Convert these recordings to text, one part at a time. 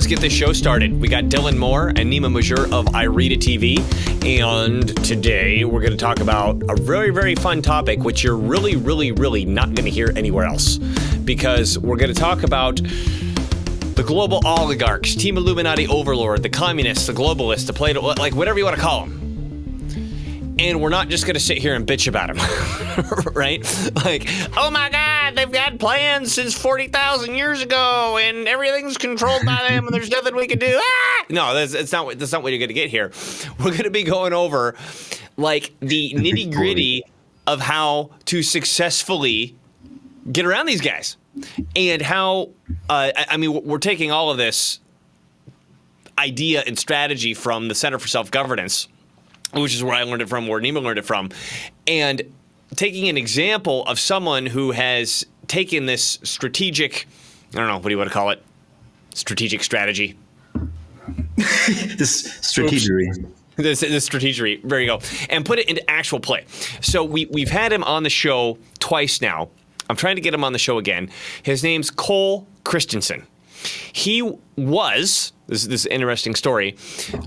let's get this show started. We got Dylan Moore and Nima Majur of Irita TV, and today we're going to talk about a very, very fun topic, which you're really, really, really not going to hear anywhere else, because we're going to talk about the global oligarchs, Team Illuminati Overlord, the communists, the globalists, the Plato, like whatever you want to call them. And we're not just going to sit here and bitch about them, right? Like, oh my God, they've got plans since 40,000 years ago, and everything's controlled by them, and there's nothing we can do. Ah! No, that's not what you're going to get here. We're going to be going over, like, the nitty-gritty of how to successfully get around these guys, and how, I mean, we're taking all of this idea and strategy from the Center for Self-Governance, which is where I learned it from, where Nima learned it from, and taking an example of someone who has taken this strategic, I don't know, what do you want to call it? Strategic strategy. This strategery. This strategery, there you go, and put it into actual play. So we've had him on the show twice now. I'm trying to get him on the show again. His name's Cole Christensen. He was, this is an interesting story,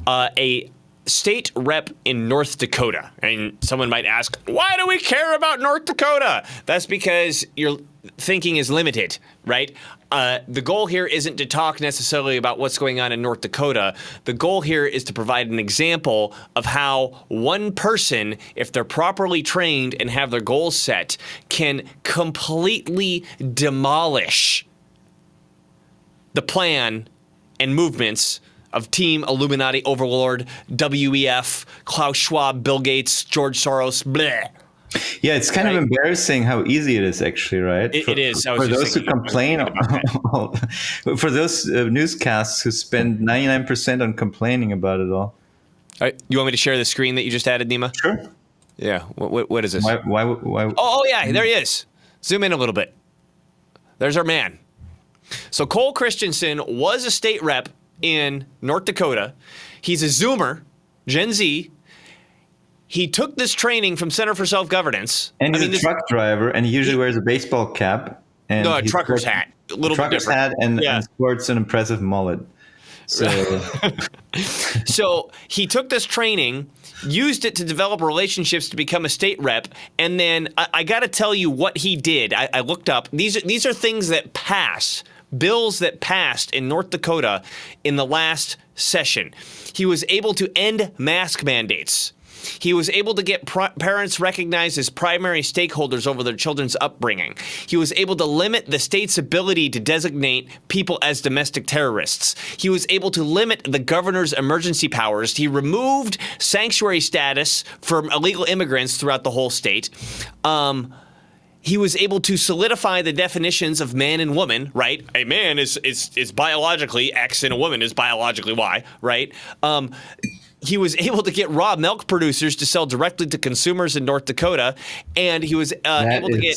a state rep in North Dakota. And someone might ask, why do we care about North Dakota? That's because your thinking is limited, right? The goal here isn't to talk necessarily about what's going on in North Dakota. The goal here is to provide an example of how one person, if they're properly trained and have their goals set, can completely demolish the plan and movements of Team Illuminati Overlord, WEF, Klaus Schwab, Bill Gates, George Soros, bleh. Yeah, it's kind of embarrassing how easy it is, actually, right? It is. For those who complain, for those newscasts who spend 99% on complaining about it all. All right, you want me to share the screen that you just added, Nima? Sure. Yeah. What is this? Why? Oh, yeah, there he is. Zoom in a little bit. There's our man. So Cole Christensen was a state rep in North Dakota. He's a Zoomer, Gen Z. He took this training from Center for Self-Governance. And he's a truck driver, and he usually wears a baseball cap. And no, a trucker's hat. A little bit different. Hat and sports an impressive mullet. So. So he took this training, used it to develop relationships to become a state rep, and then I got to tell you what he did. I looked up. These are things that pass. Bills that passed in North Dakota in the last session. He was able to end mask mandates. He was able to get parents recognized as primary stakeholders over their children's upbringing. He was able to limit the state's ability to designate people as domestic terrorists. He was able to limit the governor's emergency powers. He removed sanctuary status from illegal immigrants throughout the whole state. He was able to solidify the definitions of man and woman, right? A man is biologically X and a woman is biologically Y, right? He was able to get raw milk producers to sell directly to consumers in North Dakota, and he was able to get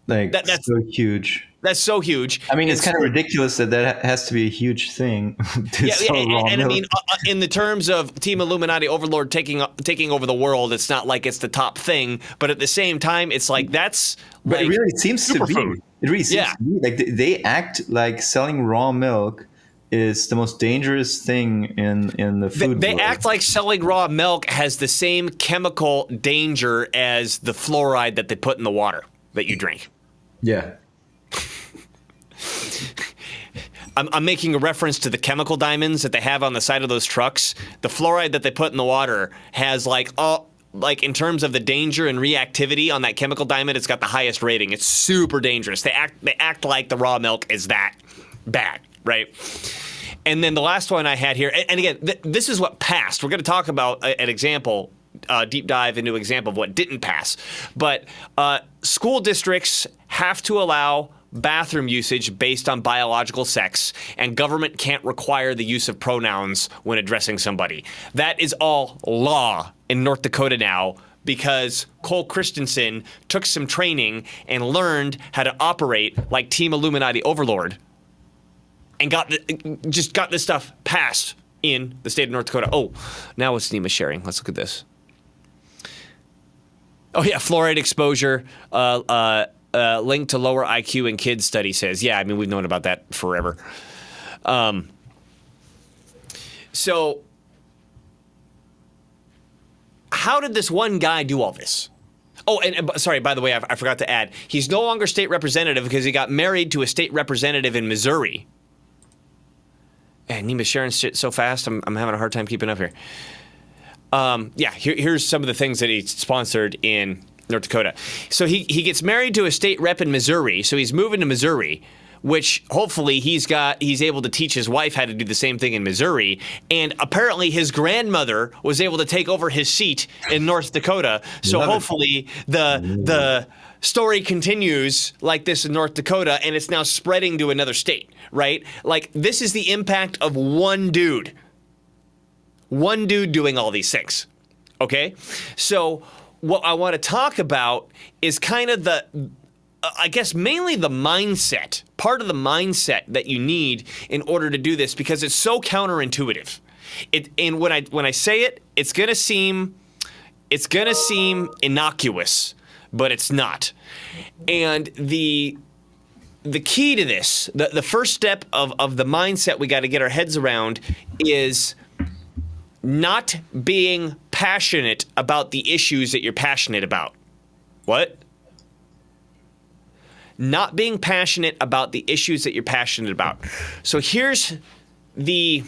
that's so huge. That's so huge. I mean, it's kind of ridiculous that has to be a huge thing. I mean, in the terms of Team Illuminati Overlord taking over the world, it's not like it's the top thing, but at the same time, it's like that's. But like it really seems to be. superfood. It really seems to be like they act like selling raw milk is the most dangerous thing in the food They world. act like selling raw milk has the same chemical danger as the fluoride that they put in the water that you drink. Yeah. I'm making a reference to the chemical diamonds that they have on the side of those trucks. The fluoride that they put in the water has like in terms of the danger and reactivity on that chemical diamond, it's got the highest rating. It's super dangerous. They act like the raw milk is that bad, right? And then the last one I had here, and again, this is what passed. We're going to talk about an example, deep dive into an example of what didn't pass. But school districts have to allow bathroom usage based on biological sex, and government can't require the use of pronouns when addressing somebody. That is all law in North Dakota now because Cole Christensen took some training and learned how to operate like Team Illuminati Overlord and got this stuff passed in the state of North Dakota. Oh, now it's Nima sharing. Let's look at this. Oh, yeah, fluoride exposure linked to lower IQ in kids, study says. Yeah, I mean, we've known about that forever. So how did this one guy do all this? Oh, and sorry, by the way, I forgot to add, he's no longer state representative because he got married to a state representative in Missouri. And Nima's sharing shit so fast, I'm having a hard time keeping up here. Here's some of the things that he sponsored in North Dakota. So he gets married to a state rep in Missouri, so he's moving to Missouri, which hopefully he's able to teach his wife how to do the same thing in Missouri. And apparently his grandmother was able to take over his seat in North Dakota. So hopefully the story continues like this in North Dakota, and it's now spreading to another state, right? Like, this is the impact of one dude. One dude doing all these things, okay? So what I want to talk about is kind of I guess mainly the mindset, part of the mindset that you need in order to do this, because it's so counterintuitive. And when I say it, it's gonna seem innocuous, but it's not. And the key to this, the first step of the mindset we got to get our heads around is not being passionate about the issues that you're passionate about. What? Not being passionate about the issues that you're passionate about. So here's Team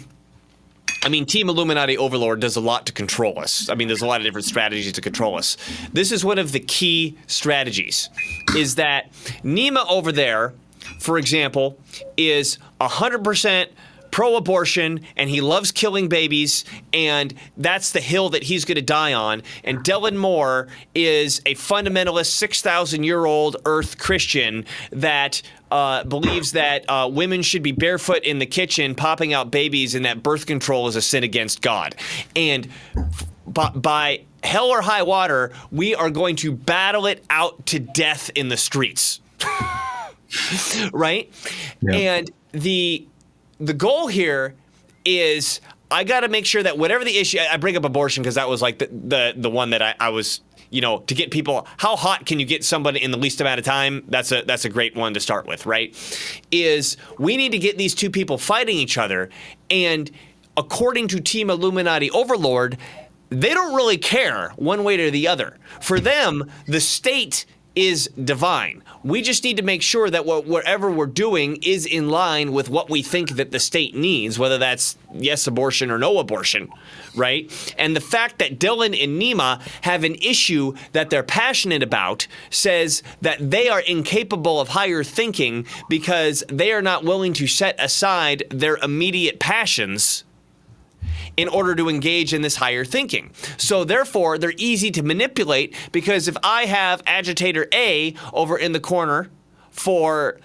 Illuminati Overlord does a lot to control us. I mean, there's a lot of different strategies to control us. This is one of the key strategies, is that Nima over there, for example, is 100% pro-abortion, and he loves killing babies, and that's the hill that he's going to die on. And Dylan Moore is a fundamentalist 6,000-year-old Earth Christian that believes that women should be barefoot in the kitchen popping out babies, and that birth control is a sin against God. And by hell or high water, we are going to battle it out to death in the streets. Right? Yeah. And the goal here is I got to make sure that whatever the issue, I bring up abortion because that was like the one that I was, to get people, how hot can you get somebody in the least amount of time? That's a great one to start with, right? Is we need to get these two people fighting each other. And according to Team Illuminati Overlord, they don't really care one way or the other. For them, the state is divine. We just need to make sure that whatever we're doing is in line with what we think that the state needs, whether that's yes abortion or no abortion, right? And the fact that Dylan and Nima have an issue that they're passionate about says that they are incapable of higher thinking because they are not willing to set aside their immediate passions in order to engage in this higher thinking. So therefore, they're easy to manipulate, because if I have agitator A over in the corner for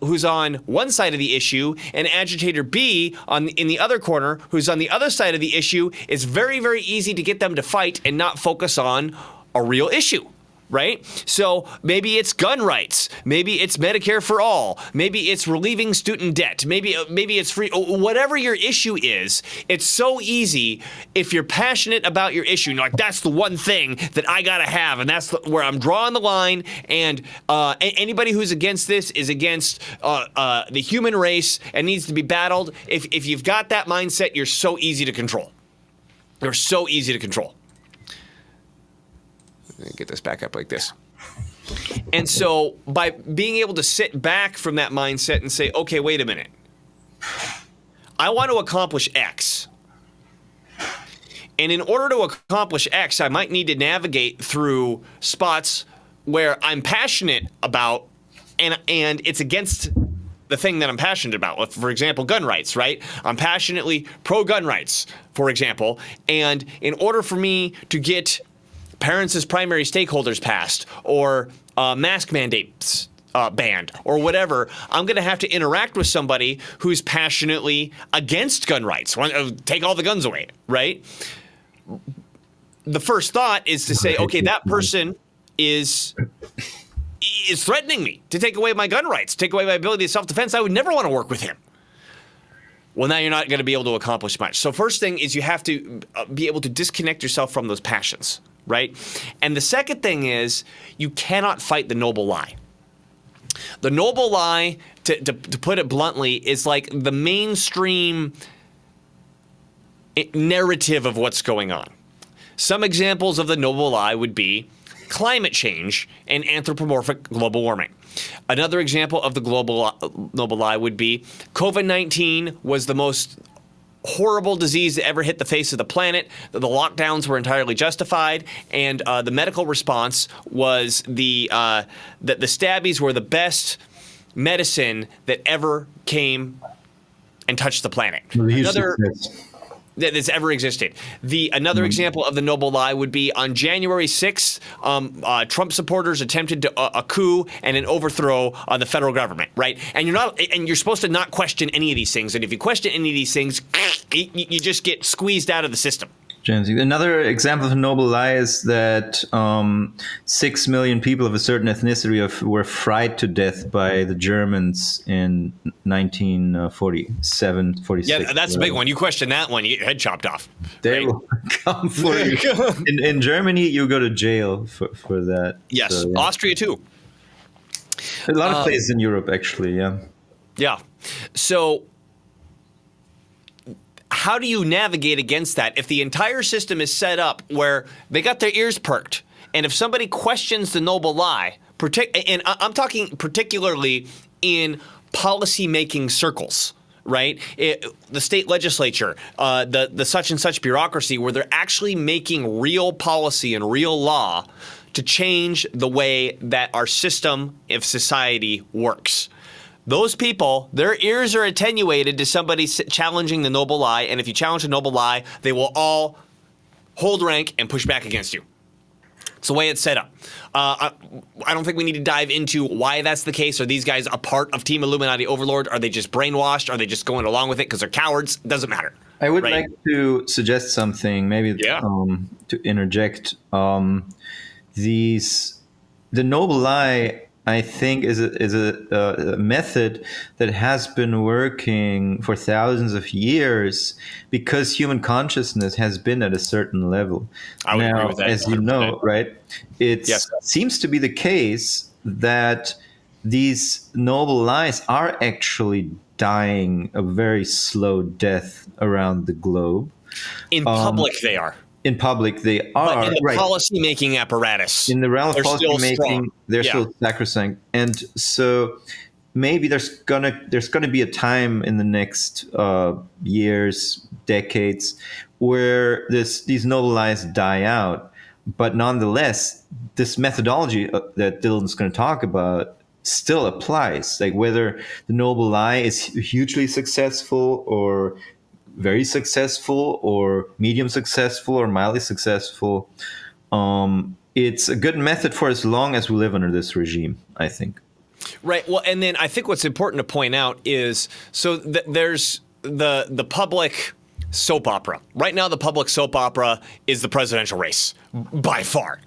who's on one side of the issue, and agitator B in the other corner who's on the other side of the issue, it's very, very easy to get them to fight and not focus on a real issue. Right? So maybe it's gun rights. Maybe it's Medicare for all. Maybe it's relieving student debt. Maybe it's free. Whatever your issue is, it's so easy if you're passionate about your issue. Like, that's the one thing that I gotta have, and that's where I'm drawing the line. And anybody who's against this is against the human race and needs to be battled. If you've got that mindset, you're so easy to control. You're so easy to control. Get this back up like this. And so by being able to sit back from that mindset and say, okay, wait a minute. I want to accomplish X. And in order to accomplish X, I might need to navigate through spots where I'm passionate about and it's against the thing that I'm passionate about. For example, gun rights, right? I'm passionately pro-gun rights, for example. And in order for me to get parents as primary stakeholders passed, or mask mandates banned, or whatever, I'm going to have to interact with somebody who's passionately against gun rights, take all the guns away, right? The first thought is to say, okay, that person is threatening me to take away my gun rights, take away my ability to self-defense. I would never want to work with him. Well, now you're not going to be able to accomplish much. So first thing is you have to be able to disconnect yourself from those passions. Right? And the second thing is you cannot fight the noble lie. The noble lie, to put it bluntly, is like the mainstream narrative of what's going on. Some examples of the noble lie would be climate change and anthropomorphic global warming. Another example of the noble lie would be COVID-19 was the most horrible disease that ever hit the face of the planet. The lockdowns were entirely justified, and the medical response was that the stabbies were the best medicine that ever came and touched the planet. That's ever existed. Another example of the noble lie would be on January 6th, Trump supporters attempted a coup and an overthrow on the federal government, right? And you're supposed to not question any of these things. And if you question any of these things, you just get squeezed out of the system. James, another example of a noble lie is that 6 million people of a certain ethnicity were fried to death by the Germans in 1947, 46. Yeah, that's a big one. You question that one, you get your head chopped off. They will come for you. In Germany, you go to jail for that. Yes, so, yeah. Austria too. A lot of places in Europe, actually, yeah. Yeah. So how do you navigate against that if the entire system is set up where they got their ears perked, and if somebody questions the noble lie, and I'm talking particularly in policy-making circles, right? The state legislature, the such and such bureaucracy, where they're actually making real policy and real law to change the way that our system of society works. Those people, their ears are attenuated to somebody challenging the noble lie, and if you challenge the noble lie, they will all hold rank and push back against you. It's the way it's set up. I don't think we need to dive into why that's the case. Are these guys a part of Team Illuminati Overlord? Are they just brainwashed? Are they just going along with it because they're cowards? Doesn't matter. I would like to suggest something, maybe to interject. The noble lie, I think, is a method that has been working for thousands of years because human consciousness has been at a certain level. I would agree with that. As you know, right? It seems to be the case that these noble lies are actually dying a very slow death around the globe. In public, they are. In public, they are. But in the policy-making apparatus, in the realm of policy-making, they're still still sacrosanct. And so maybe there's gonna be a time in the next years, decades, where these noble lies die out. But nonetheless, this methodology that Dylan's going to talk about still applies. Like whether the noble lie is hugely successful or very successful or medium successful or mildly successful, it's a good method for as long as we live under this regime, I think. Right. Well, and then I think what's important to point out is there's the public soap opera. Right now, the public soap opera is the presidential race by far,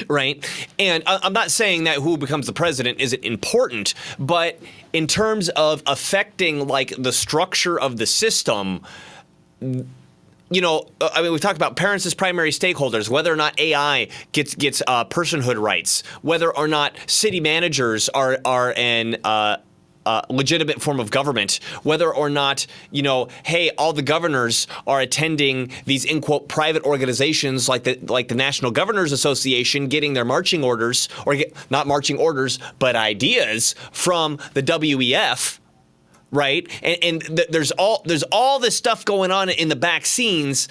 right? And I'm not saying that who becomes the president isn't important, but in terms of affecting like the structure of the system, you know, I mean, we've talked about parents as primary stakeholders, whether or not AI gets personhood rights, whether or not city managers are an legitimate form of government, whether or not, you know, hey, all the governors are attending these, in quote, private organizations like the National Governors Association, getting their marching orders, or not marching orders, but ideas from the WEF. Right, and there's all this stuff going on in the back scenes,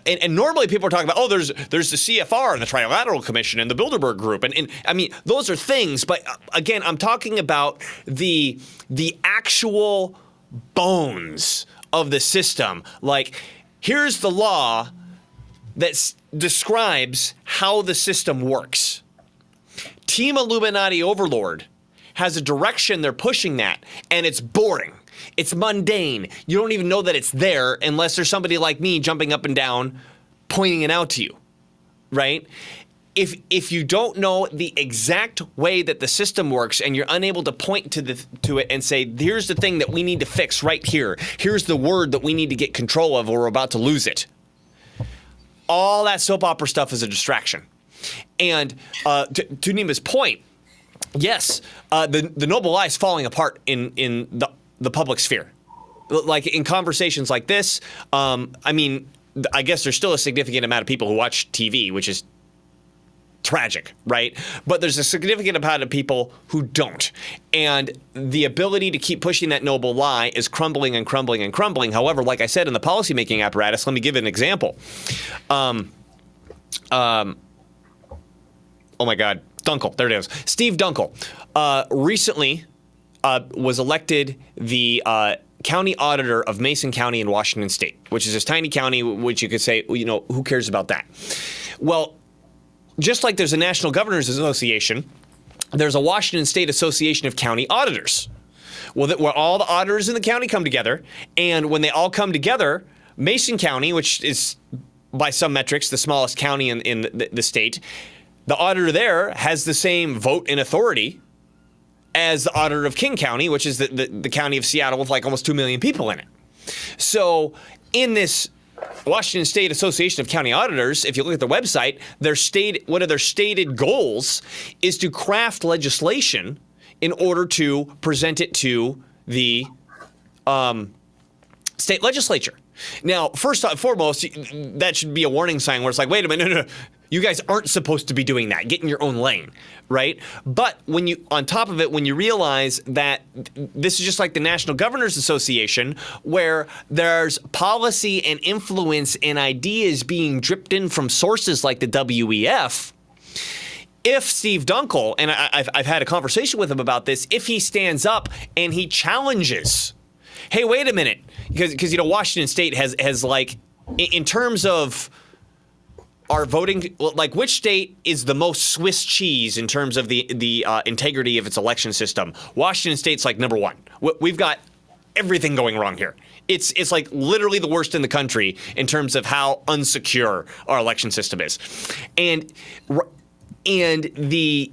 and normally people are talking about, there's the CFR and the Trilateral Commission and the Bilderberg Group, and I mean those are things, but again, I'm talking about the actual bones of the system. Like, here's the law that describes how the system works. Team Illuminati Overlord has a direction they're pushing that, and it's boring. It's mundane. You don't even know that it's there unless there's somebody like me jumping up and down, pointing it out to you, right? If you don't know the exact way that the system works and you're unable to point to it and say, here's the thing that we need to fix right here. Here's the word that we need to get control of, or we're about to lose it. All that soap opera stuff is a distraction. And to Nima's point, yes, the noble lie is falling apart in the public sphere. like in conversations like this, I mean, I guess there's still a significant amount of people who watch TV, which is tragic, right? But there's a significant amount of people who don't. And the ability to keep pushing that noble lie is crumbling and crumbling and crumbling. However, like I said, in the policymaking apparatus, let me give an example. Oh my God, Dunkel, there it is. Steve Dunkel recently was elected the county auditor of Mason County in Washington State, which is this tiny county, which you could say, you know, who cares about that? Well, just like there's a National Governors Association, there's a Washington State Association of County Auditors. Well, where all the auditors in the county come together, and when they all come together, Mason County, which is by some metrics the smallest county in the state, the auditor there has the same vote and authority as the auditor of King County, which is the county of Seattle with like almost 2 million people in it. So in this Washington State Association of County Auditors, if you look at their website, one of their stated goals is to craft legislation in order to present it to the state legislature. Now, first and foremost, that should be a warning sign where it's like, wait a minute, no. You guys aren't supposed to be doing that. Get in your own lane, right? But when you, on top of it, when you realize that this is just like the National Governors Association, where there's policy and influence and ideas being dripped in from sources like the WEF, if Steve Dunkel, and I've had a conversation with him about this, if he stands up and he challenges, hey, wait a minute, because you know Washington State has like, in terms of our voting, like which state is the most Swiss cheese in terms of the integrity of its election system? Washington State's like number one. We've got everything going wrong here. It's like literally the worst in the country in terms of how unsecure our election system is, and the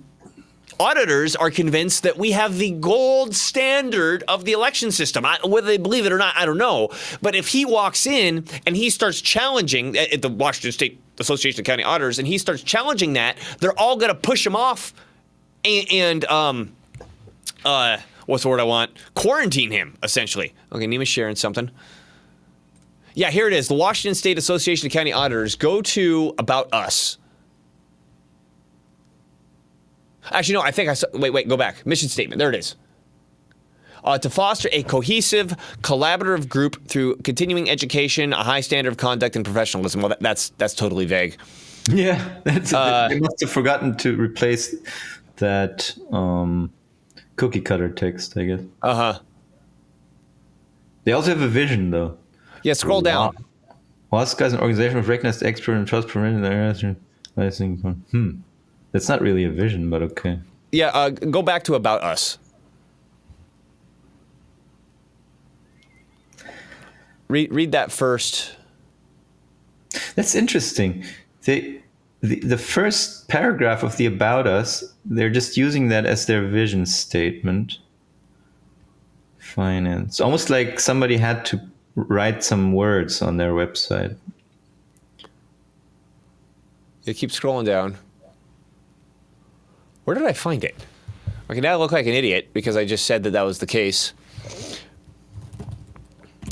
auditors are convinced that we have the gold standard of the election system. Whether they believe it or not, I don't know. But if he walks in and he starts challenging at the Washington State Association of County Auditors, and he starts challenging that, they're all going to push him off and what's the word I want? Quarantine him, essentially. Okay, Nima's sharing something. Yeah, here it is. The Washington State Association of County Auditors. Go to About Us. Actually, no, I think I saw, wait, go back. Mission statement, there it is. To foster a cohesive, collaborative group through continuing education, a high standard of conduct, and professionalism. Well, that's totally vague. Yeah, they must have forgotten to replace that cookie cutter text, I guess. Uh-huh. They also have a vision, though. Yeah, scroll down. WASCA is an organization with recognized expert and trust permitted. I think, that's not really a vision, but okay. Yeah, go back to About Us. Read that first. That's interesting. The first paragraph of the About Us, they're just using that as their vision statement. Finance. Almost like somebody had to write some words on their website. You keep scrolling down. Where did I find it? Okay, now I look like an idiot because I just said that was the case.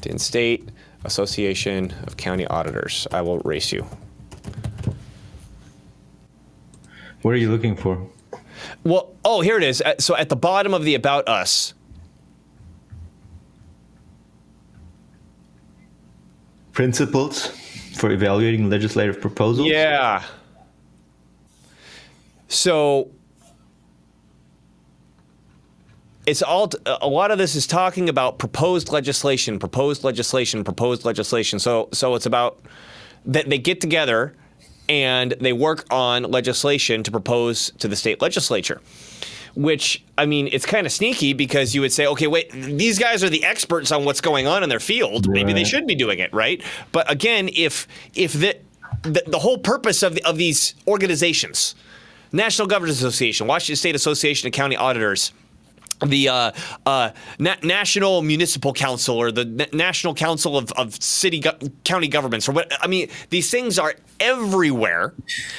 In State Association of County Auditors. I will erase you. What are you looking for? Well, oh, here it is. So at the bottom of the About Us. Principles for evaluating legislative proposals? Yeah. So it's all, a lot of this is talking about proposed legislation. So it's about that they get together and they work on legislation to propose to the state legislature, which, I mean, it's kind of sneaky because you would say, okay, wait, these guys are the experts on what's going on in their field. Maybe they should be doing it, right? But again, if the whole purpose of these organizations, National Governors Association, Washington State Association of County Auditors, the National Municipal Council, or the National Council of County Governments, or what, I mean, these things are everywhere.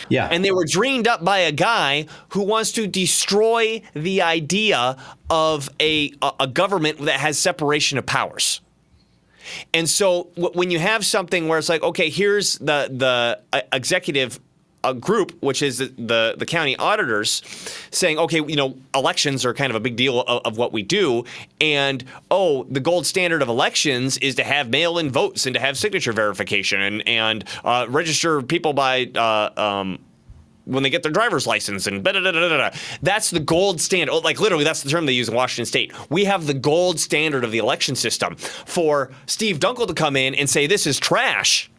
Yeah. And they were dreamed up by a guy who wants to destroy the idea of a government that has separation of powers. And so when you have something where it's like, okay, here's the executive group, which is the county auditors, saying, okay, elections are kind of a big deal of what we do. And, the gold standard of elections is to have mail-in votes and to have signature verification and register people by when they get their driver's license and that's the gold standard. Like literally, that's the term they use in Washington State. We have the gold standard of the election system. For Steve Dunkel to come in and say this is trash,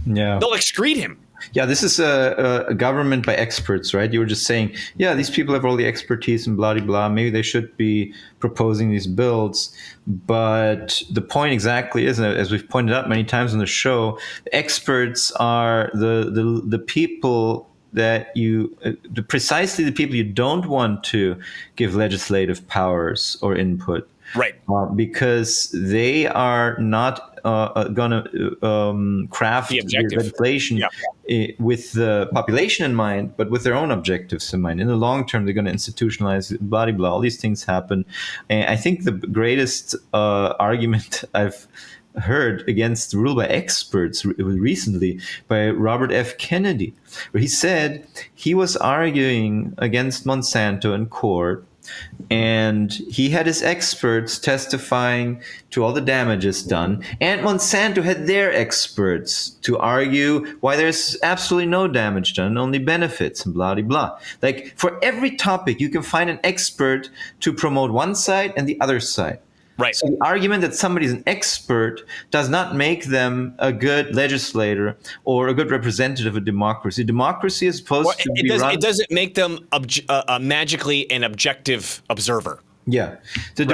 they'll excrete him. Yeah, this is a government by experts, right? You were just saying, yeah, these people have all the expertise and blah, blah, blah. Maybe they should be proposing these bills. But the point exactly is, as we've pointed out many times on the show, experts are the people that precisely the people you don't want to give legislative powers or input. Right. Because they are not going to craft the legislation with the population in mind, but with their own objectives in mind. In the long term, they're going to institutionalize, blah, blah, blah. All these things happen. And I think the greatest argument I've heard against the rule by experts recently by Robert F. Kennedy, where he said he was arguing against Monsanto in court, and he had his experts testifying to all the damages done, and Monsanto had their experts to argue why there's absolutely no damage done, only benefits, and blah, blah, blah. Like, for every topic, you can find an expert to promote one side and the other side. Right. So the argument that somebody's an expert does not make them a good legislator or a good representative of democracy. Democracy is supposed to be run. It doesn't make them magically an objective observer. Yeah. The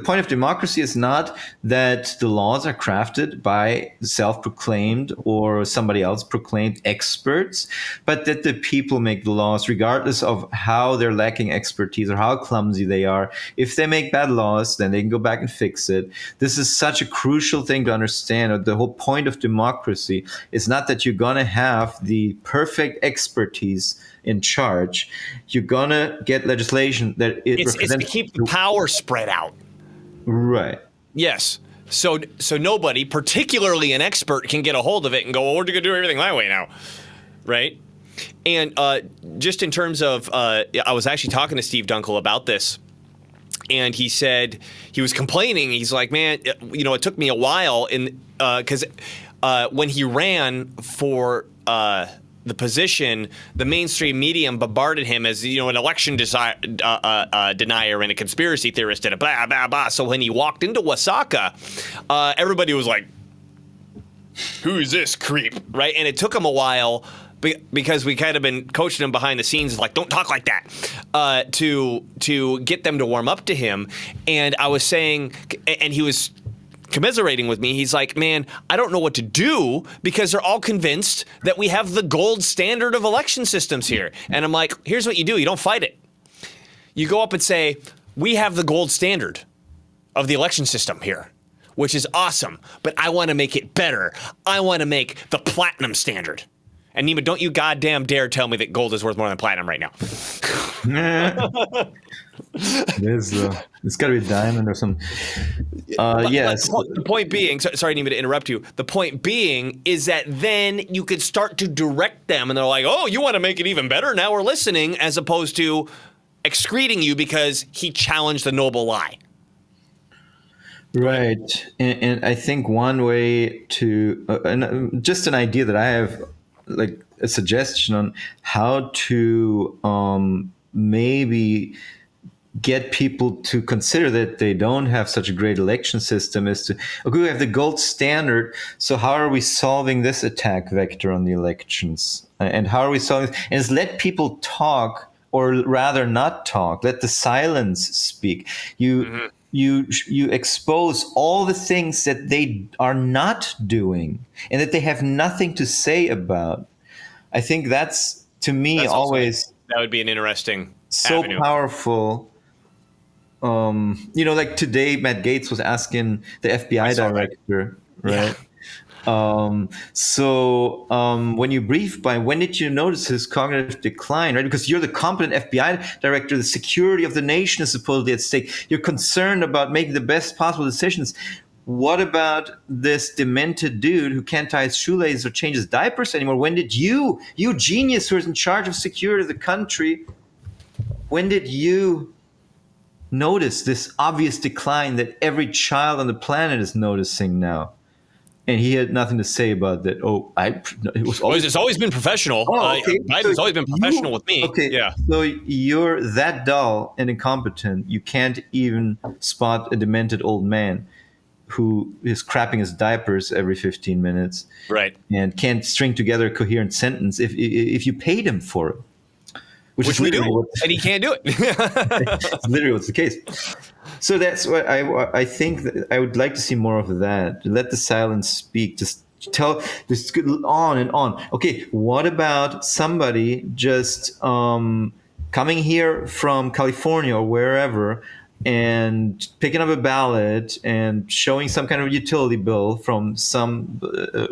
point of democracy is not that the laws are crafted by self-proclaimed or somebody else proclaimed experts, but that the people make the laws regardless of how they're lacking expertise or how clumsy they are. If they make bad laws, then they can go back and fix it. This is such a crucial thing to understand. The whole point of democracy is not that you're going to have the perfect expertise in charge. You're gonna get legislation that it's to keep the power spread out. Right. Yes. So nobody, particularly an expert, can get a hold of it and go, well, we're going to do everything my way now, right? And just in terms of, I was actually talking to Steve Dunkel about this, and he said he was complaining. He's like, man, it took me a while because when he ran for the position, the mainstream media bombarded him as an election denier and a conspiracy theorist and a blah blah blah. So when he walked into Wasaka, everybody was like, "Who is this creep?" Right? And it took him a while because we kind of been coaching him behind the scenes, like, don't talk like that, to get them to warm up to him. And I was saying, and he was commiserating with me. He's like, man, I don't know what to do because they're all convinced that we have the gold standard of election systems here. And I'm like, here's what you do. You don't fight it. You go up and say, we have the gold standard of the election system here, which is awesome, but I want to make it better. I want to make the platinum standard. And Nima, don't you goddamn dare tell me that gold is worth more than platinum right now. It's got to be a diamond or something. Yes. The point being, sorry, Nima, to interrupt you. The point being is that then you could start to direct them, and they're like, "Oh, you want to make it even better? Now we're listening," as opposed to excreting you because he challenged the noble lie. Right, and I think one way to, just an idea that I have, like a suggestion on how to maybe get people to consider that they don't have such a great election system is to, okay, we have the gold standard, so how are we solving this attack vector on the elections? And how are we solving this? And it's let people talk, or rather not talk, let the silence speak. You expose all the things that they are not doing and that they have nothing to say about. I think that's, to me, always that would be an interesting so avenue. Powerful. Like today, Matt Gaetz was asking the FBI director, right? Yeah. When you brief by, when did you notice his cognitive decline, right? Because you're the competent FBI director, the security of the nation is supposedly at stake. You're concerned about making the best possible decisions. what about this demented dude who can't tie his shoelaces or change his diapers anymore? When did you genius who is in charge of security of the country, when did you notice this obvious decline that every child on the planet is noticing now? And he had nothing to say about that. It was always. It's always been professional. Oh, okay. Biden's always been professional with me. Okay. Yeah. So you're that dull and incompetent. You can't even spot a demented old man who is crapping his diapers every 15 minutes. Right. And can't string together a coherent sentence if you paid him for it. Which we do, and he can't do it. It's literally what's the case. So that's what I think that I would like to see more of that. Let the silence speak. Just tell this on and on. Okay, what about somebody just coming here from California or wherever and picking up a ballot and showing some kind of utility bill from some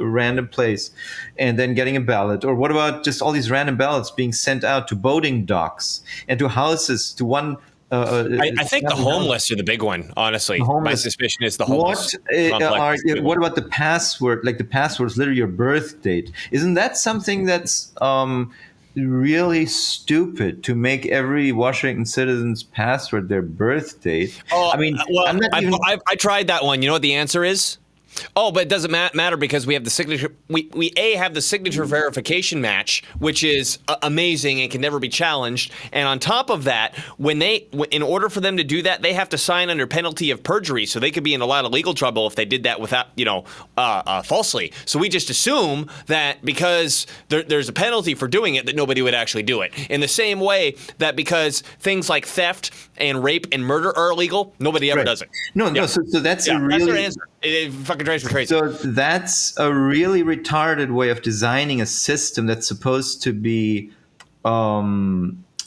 random place and then getting a ballot? Or what about just all these random ballots being sent out to boating docks and to houses, to one I think the homeless are the big one, honestly. My suspicion is the homeless. What about the password? Like the password is literally your birth date. Isn't that something that's really stupid, to make every Washington citizen's password their birth date? I mean, I tried that one. You know what the answer is? Oh, but it doesn't matter because we have the signature. We have the signature verification match, which is amazing and can never be challenged. And on top of that, in order for them to do that, they have to sign under penalty of perjury. So they could be in a lot of legal trouble if they did that without, falsely. So we just assume that because there's a penalty for doing it, that nobody would actually do it. In the same way that because things like theft and rape and murder are illegal, nobody ever does it. No. So that's a really. That's their answer. It fucking drives me crazy. So that's a really retarded way of designing a system that's supposed to be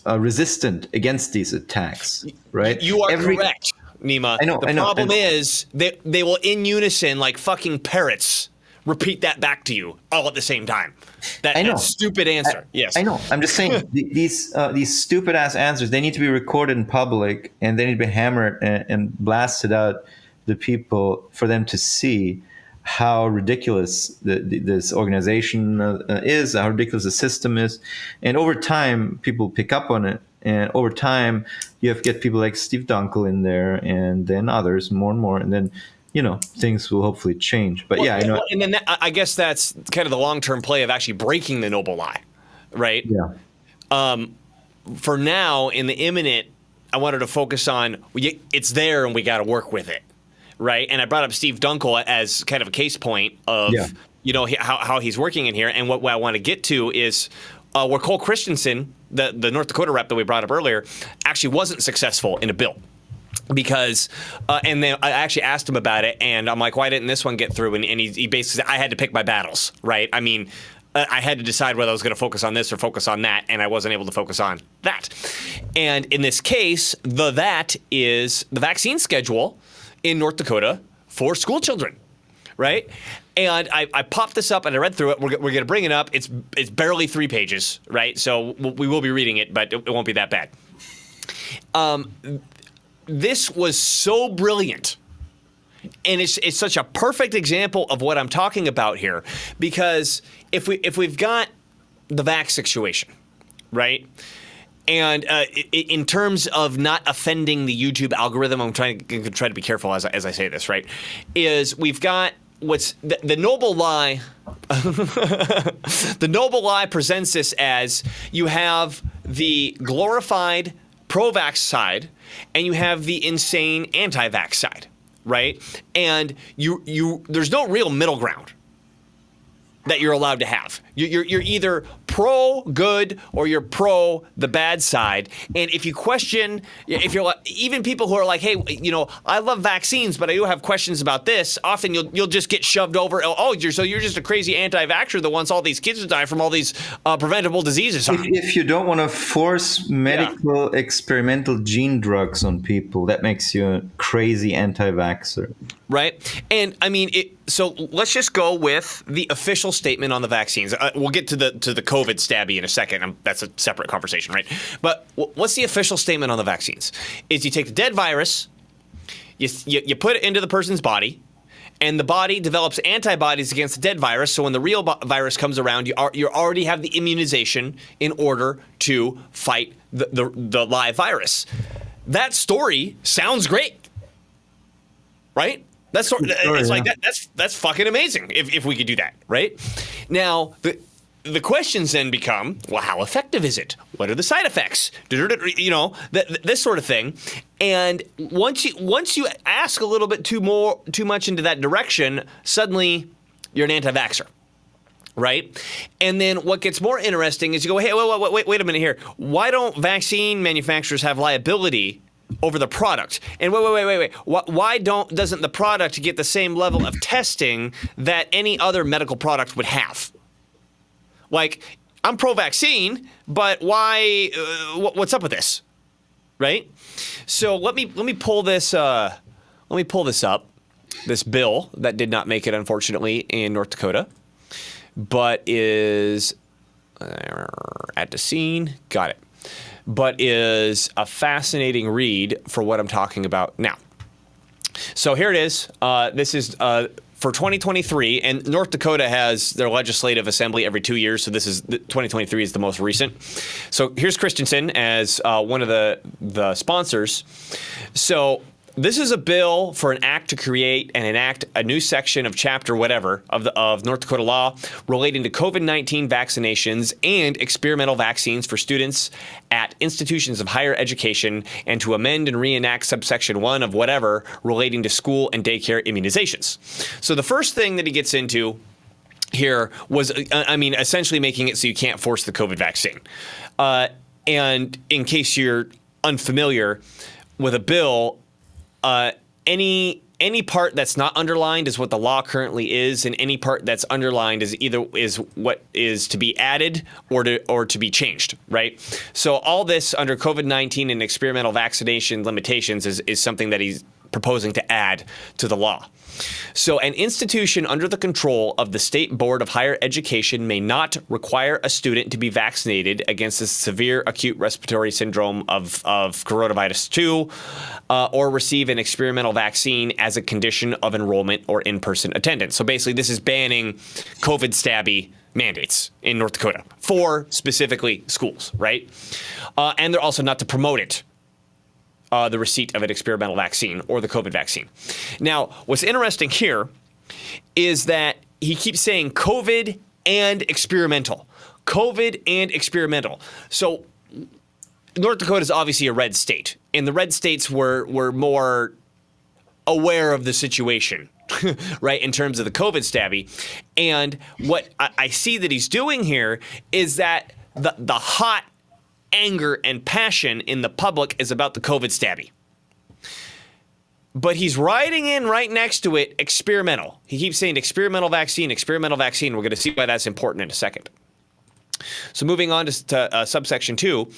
resistant against these attacks, right? You are correct, Nima. I know. The problem is they will, in unison, like fucking parrots, repeat that back to you all at the same time. That stupid answer. Yes, I know. I'm just saying these stupid ass answers. They need to be recorded in public and they need to be hammered and blasted out the people for them to see how ridiculous this organization is, how ridiculous the system is. And over time, people pick up on it. And over time, you get people like Steve Dunkel in there and then others more and more. And then, things will hopefully change. But I know. And then I guess that's kind of the long-term play of actually breaking the noble lie, right? Yeah. For now, in the imminent, I wanted to focus on it's there and we got to work with it. Right. And I brought up Steve Dunkel as kind of a case point of, how he's working in here. And what I want to get to is where Cole Christensen, the North Dakota rep that we brought up earlier, actually wasn't successful in a bill. Because and then I actually asked him about it. And I'm like, why didn't this one get through? And he basically said, I had to pick my battles. Right. I mean, I had to decide whether I was going to focus on this or focus on that. And I wasn't able to focus on that. And in this case, that is the vaccine schedule in North Dakota for school children, right? And I popped this up and I read through it. We're going to bring it up. It's barely 3 pages, right? So we will be reading it, but it won't be that bad. This was so brilliant. And it's such a perfect example of what I'm talking about here, because if we've got the vax situation, right? And in terms of not offending the YouTube algorithm, I'm trying to be careful as I say this, right? Is we've got what's the noble lie. The noble lie presents this as you have the glorified pro-vax side and you have the insane anti-vax side, right? And you there's no real middle ground that you're allowed to have. You're either pro good or you're pro the bad side. And if you question, if you're even people who are like, hey, I love vaccines, but I do have questions about this. Often you'll just get shoved over. Oh, you're just a crazy anti-vaxxer that wants all these kids to die from all these preventable diseases. If you don't want to force medical experimental gene drugs on people, that makes you a crazy anti-vaxxer. Right. And I mean, so let's just go with the official statement on the vaccines. We'll get to the COVID stabby in a second. That's a separate conversation, right? But what's the official statement on the vaccines? Is you take the dead virus, you put it into the person's body, and the body develops antibodies against the dead virus. So when the real virus comes around, you already have the immunization in order to fight the live virus. That story sounds great, right? That's like that's fucking amazing if we could do that, right? Now the questions then become, well, how effective is it? What are the side effects? You know, this sort of thing. And once you ask a little bit too much into that direction, suddenly you're an anti-vaxxer, right? And then what gets more interesting is you go, hey, wait a minute here. Why don't vaccine manufacturers have liability over the product? And wait. Why doesn't the product get the same level of testing that any other medical product would have? Like, I'm pro-vaccine, but why? What's up with this, right? So let me pull this. Let me pull this up. This bill that did not make it, unfortunately, in North Dakota, but is at the scene. Got it. But is a fascinating read for what I'm talking about now. So here it is. This is for 2023, and North Dakota has their legislative assembly every 2 years, so 2023 is the most recent. So here's Christensen as one of the sponsors. So this is a bill for an act to create and enact a new section of chapter whatever of North Dakota law relating to COVID-19 vaccinations and experimental vaccines for students at institutions of higher education, and to amend and reenact subsection 1 of whatever relating to school and daycare immunizations. So the first thing that he gets into here was, essentially making it so you can't force the COVID vaccine. And in case you're unfamiliar with a bill, any part that's not underlined is what the law currently is, and any part that's underlined is what is to be added or to be changed, right? So all this under COVID-19 and experimental vaccination limitations is something that he's proposing to add to the law. So an institution under the control of the State Board of Higher Education may not require a student to be vaccinated against the severe acute respiratory syndrome of coronavirus 2 or receive an experimental vaccine as a condition of enrollment or in-person attendance. So basically this is banning COVID stabby mandates in North Dakota for specifically schools, right? And they're also not to promote it. The receipt of an experimental vaccine or the COVID vaccine. Now, what's interesting here is that he keeps saying COVID and experimental. COVID and experimental. So North Dakota is obviously a red state, and the red states were more aware of the situation, right, in terms of the COVID stabby. And what I see that he's doing here is that the hot anger and passion in the public is about the COVID stabby. But he's writing in right next to it experimental. He keeps saying experimental vaccine, experimental vaccine. We're going to see why that's important in a second. So moving on to subsection 2.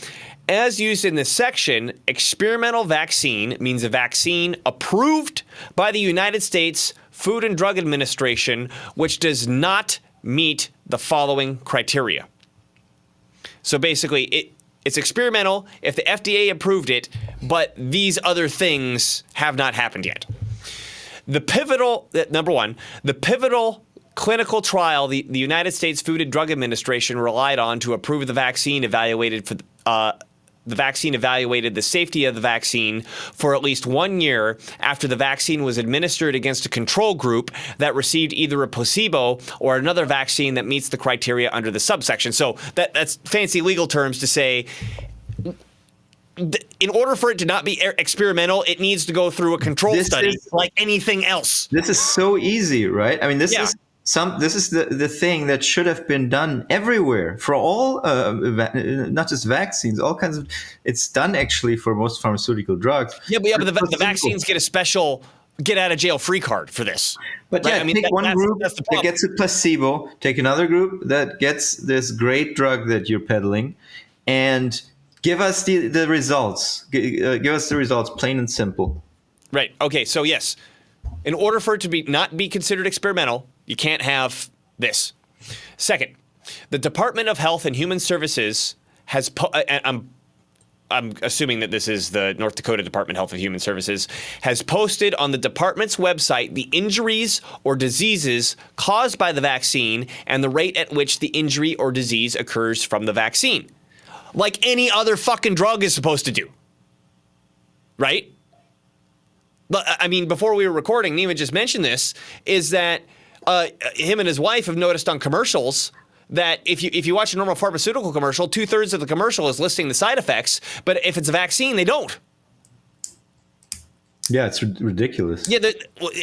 As used in this section, experimental vaccine means a vaccine approved by the United States Food and Drug Administration, which does not meet the following criteria. So basically, it's experimental if the FDA approved it, but these other things have not happened yet. Number one, the pivotal clinical trial the United States Food and Drug Administration relied on to approve the vaccine evaluated the safety of the vaccine for at least 1 year after the vaccine was administered against a control group that received either a placebo or another vaccine that meets the criteria under the subsection. So that's fancy legal terms to say, in order for it to not be experimental, it needs to go through a control study like anything else. This is so easy, right? I mean, this is the thing that should have been done everywhere for all, not just vaccines, all kinds of. It's done actually for most pharmaceutical drugs. Yeah, but the vaccines get a special get out of jail free card for this. But right? Take one group that gets a placebo, take another group that gets this great drug that you're peddling, and give us the results. Give us the results, plain and simple. Right. Okay. So yes, in order for it to not be considered experimental, you can't have this. Second, the Department of Health and Human Services has, I I'm assuming that this is the North Dakota Department of Health and Human Services, has posted on the department's website the injuries or diseases caused by the vaccine and the rate at which the injury or disease occurs from the vaccine. Like any other fucking drug is supposed to do. Right? I mean, before we were recording, Nima just mentioned this, is that him and his wife have noticed on commercials that if you watch a normal pharmaceutical commercial, 2/3 of the commercial is listing the side effects, but if it's a vaccine, they don't. Yeah, it's ridiculous. Yeah,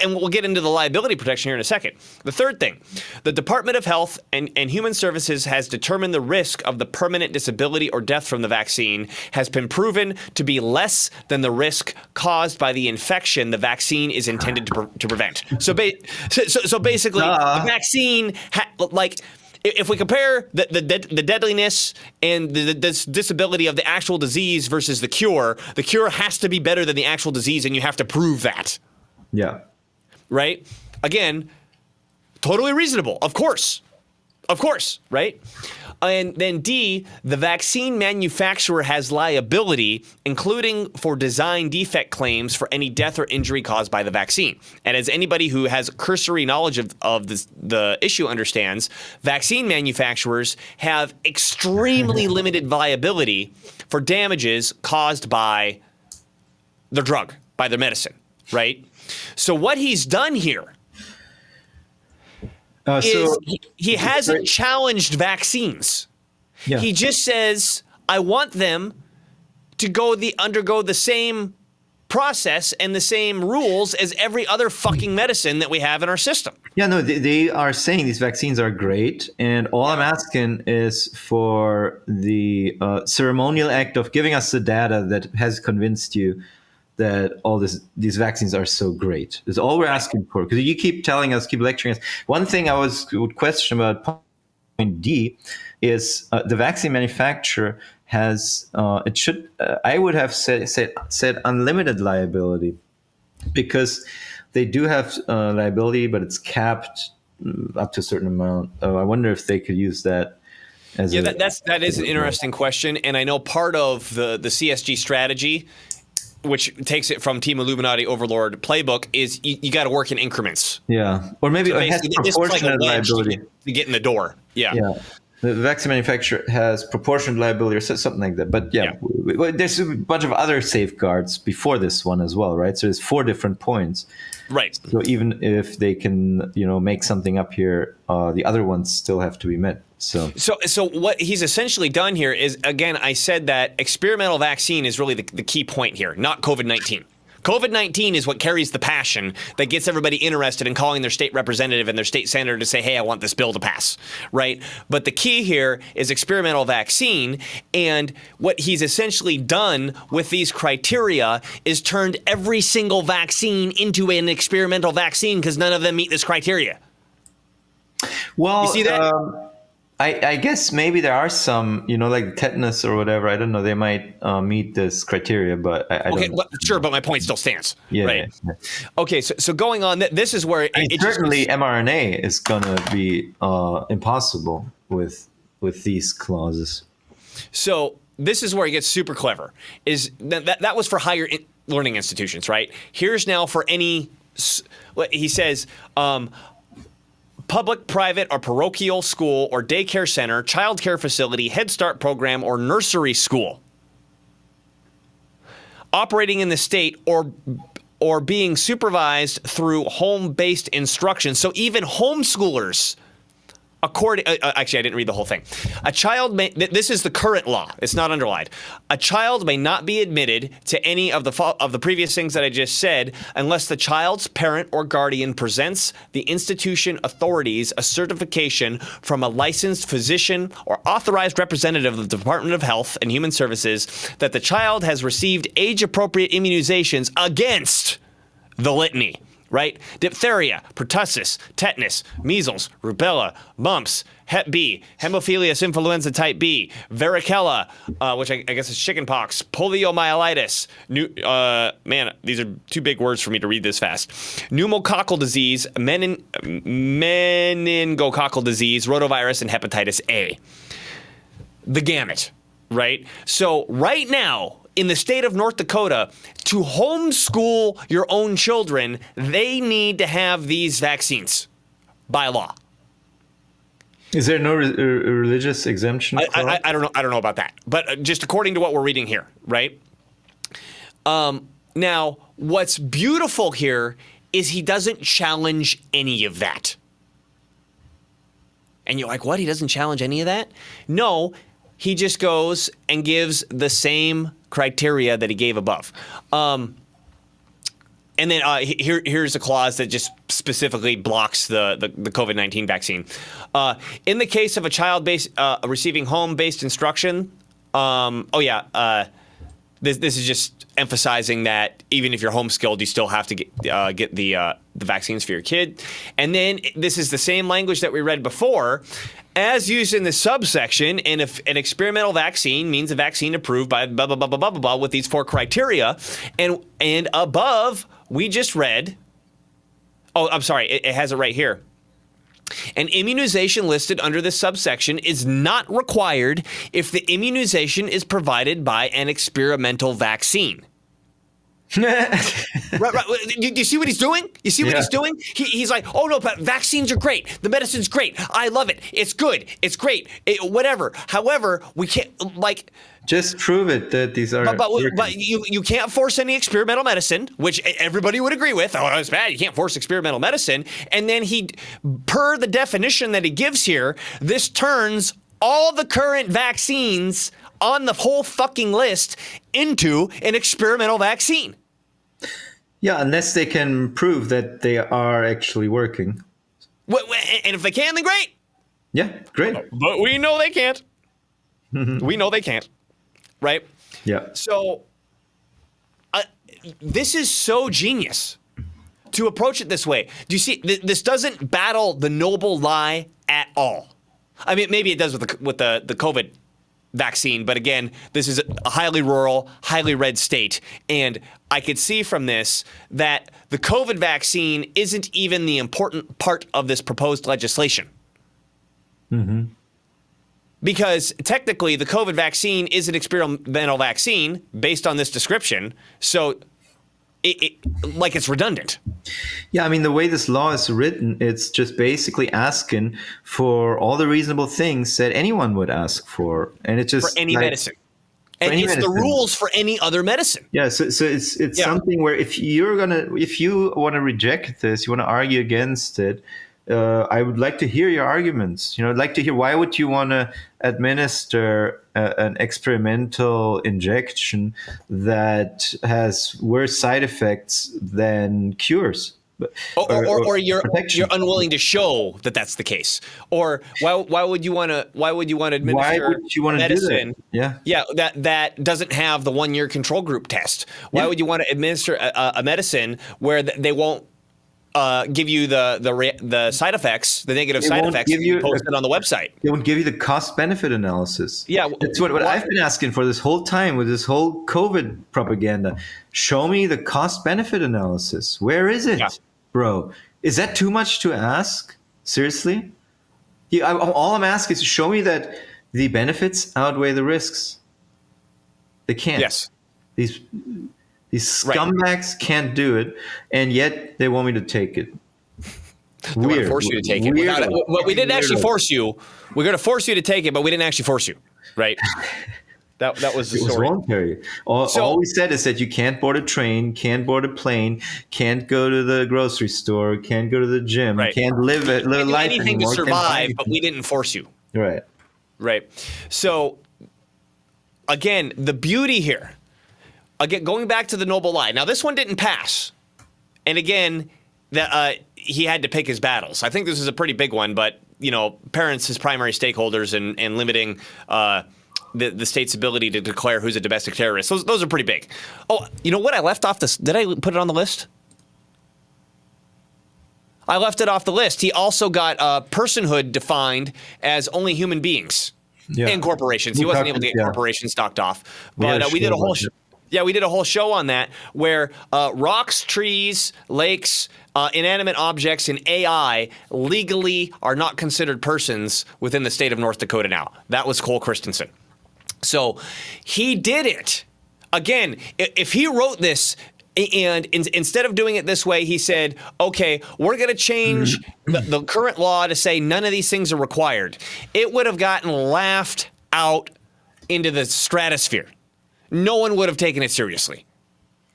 and we'll get into the liability protection here in a second. The third thing, the Department of Health and Human Services has determined the risk of the permanent disability or death from the vaccine has been proven to be less than the risk caused by the infection the vaccine is intended to prevent. So basically, the vaccine, if we compare the deadliness and the disability of the actual disease versus the cure has to be better than the actual disease, and you have to prove that. Yeah. Right? Again, totally reasonable. Of course, right? And then D, the vaccine manufacturer has liability, including for design defect claims for any death or injury caused by the vaccine. And as anybody who has cursory knowledge of the issue understands, vaccine manufacturers have extremely limited liability for damages caused by their drug, by their medicine, right? So what he's done here he hasn't challenged vaccines. Yeah. He just says, I want them to undergo the same process and the same rules as every other fucking medicine that we have in our system. Yeah, no, they are saying these vaccines are great. And all I'm asking is for the ceremonial act of giving us the data that has convinced you that these vaccines are so great. That's all we're asking for. Because you keep telling us, keep lecturing us. One thing I would question about point D is the vaccine manufacturer has, I would have said unlimited liability, because they do have liability, but it's capped up to a certain amount. I wonder if they could use that. That is an interesting question. And I know part of the CSG strategy, which takes it from Team Illuminati Overlord playbook, is you got to work in increments. Yeah. Or maybe it has proportionate liability to get in the door. Yeah. The vaccine manufacturer has proportionate liability or something like that. But there's a bunch of other safeguards before this one as well, right? So there's 4 different points. Right. So even if they can, make something up here, the other ones still have to be met. So what he's essentially done here is, again, I said that experimental vaccine is really the key point here, not COVID-19. COVID-19 is what carries the passion that gets everybody interested in calling their state representative and their state senator to say, hey, I want this bill to pass, right? But the key here is experimental vaccine, and what he's essentially done with these criteria is turned every single vaccine into an experimental vaccine because none of them meet this criteria. Well, you see that? I guess maybe there are some, like tetanus or whatever. I don't know. They might meet this criteria, but I don't know. Sure, but my point still stands. Yeah, right. Yeah. Okay, so going on, this is where certainly mRNA is going to be impossible with these clauses. So this is where it gets super clever. Is that was for higher learning institutions, right? Here's now for any. He says. Public, private, or parochial school or daycare center, child care facility, Head Start program, or nursery school operating in the state or being supervised through home-based instruction. So even homeschoolers, actually, I didn't read the whole thing. A child may, this is the current law. It's not underlined. A child may not be admitted to any of the previous things that I just said unless the child's parent or guardian presents the institution authorities a certification from a licensed physician or authorized representative of the Department of Health and Human Services that the child has received age-appropriate immunizations against the litany. Right? Diphtheria, pertussis, tetanus, measles, rubella, mumps, Hep B, Haemophilus influenza type B, varicella, which I guess is chickenpox, poliomyelitis. Man, these are too big words for me to read this fast. Pneumococcal disease, meningococcal disease, rotavirus, and hepatitis A. The gamut. Right? So right now, in the state of North Dakota, to homeschool your own children, they need to have these vaccines by law. Is there no religious exemption? I don't know. I don't know about that, but just according to what we're reading here, right? Now, what's beautiful here is he doesn't challenge any of that. And you're like, what? He doesn't challenge any of that? No, he just goes and gives the same criteria that he gave above. And then here's a clause that just specifically blocks the COVID-19 vaccine. In the case of a child receiving home-based instruction, this is just emphasizing that even if you're homeschooled, you still have to get the vaccines for your kid. And then this is the same language that we read before, as used in the subsection. And if an experimental vaccine means a vaccine approved by blah blah blah blah blah blah, blah with these 4 criteria, and above we just read. Oh, I'm sorry, it has it right here. An immunization listed under this subsection is not required if the immunization is provided by an experimental vaccine. Right. You see what he's doing? You see what he's doing? He's like, oh, no, but vaccines are great. The medicine's great. I love it. It's good. It's great. Whatever. However, we can't, like... Just prove it that these are... But you can't force any experimental medicine, which everybody would agree with. Oh, it's bad. You can't force experimental medicine. And then per the definition that he gives here, this turns all the current vaccines on the whole fucking list into an experimental vaccine. Yeah, unless they can prove that they are actually working. And if they can, then great. Yeah, great. But we know they can't. We know they can't. Right? Yeah. So this is so genius to approach it this way. Do you see? This doesn't battle the noble lie at all. I mean, maybe it does with the COVID vaccine, but again, this is a highly rural, highly red state, and I could see from this that the COVID vaccine isn't even the important part of this proposed legislation. Mm-hmm. Because technically, the COVID vaccine is an experimental vaccine based on this description, so it's redundant. Yeah, I mean, the way this law is written, it's just basically asking for all the reasonable things that anyone would ask for, and it's just for any medicine. And it's the rules for any other medicine. Yeah, so it's something where if you want to reject this, you want to argue against it. I would like to hear your arguments. I'd like to hear, why would you want to administer an experimental injection that has worse side effects than cures? Or you're unwilling to show that that's the case. Or why would you want to administer medicine? That doesn't have the 1-year control group test. Why would you want to administer a medicine where they won't give you the side effects, the negative side effects posted on the website? They won't give you the cost-benefit analysis. Yeah, that's what I've been asking for this whole time with this whole COVID propaganda. Show me the cost-benefit analysis. Where is it, bro? Is that too much to ask? Seriously? All I'm asking is to show me that the benefits outweigh the risks. They can't. Yes. These scumbags can't do it, and yet they want me to take it. They want to force you to take it. We didn't actually force you. We're going to force you to take it, but we didn't actually force you, right? That was the story. It was voluntary. All we said is that you can't board a train, can't board a plane, can't go to the grocery store, can't go to the gym, can't live life anything to survive, but we didn't force you. Right. Right. So, again, the beauty here. Again, going back to the noble lie. Now, this one didn't pass. And again, he had to pick his battles. I think this is a pretty big one, but, parents as primary stakeholders and limiting the state's ability to declare who's a domestic terrorist. Those are pretty big. Oh, you know what? I left off this. Did I put it on the list? I left it off the list. He also got personhood defined as only human beings and corporations. He wasn't able to get corporations knocked off. But we did a whole we did a whole show on that where rocks, trees, lakes, inanimate objects, and AI legally are not considered persons within the state of North Dakota now. That was Cole Christensen. So he did it again, if he wrote this and instead of doing it this way, he said, okay, we're going to change the current law to say none of these things are required, it would have gotten laughed out into the stratosphere. No one would have taken it seriously,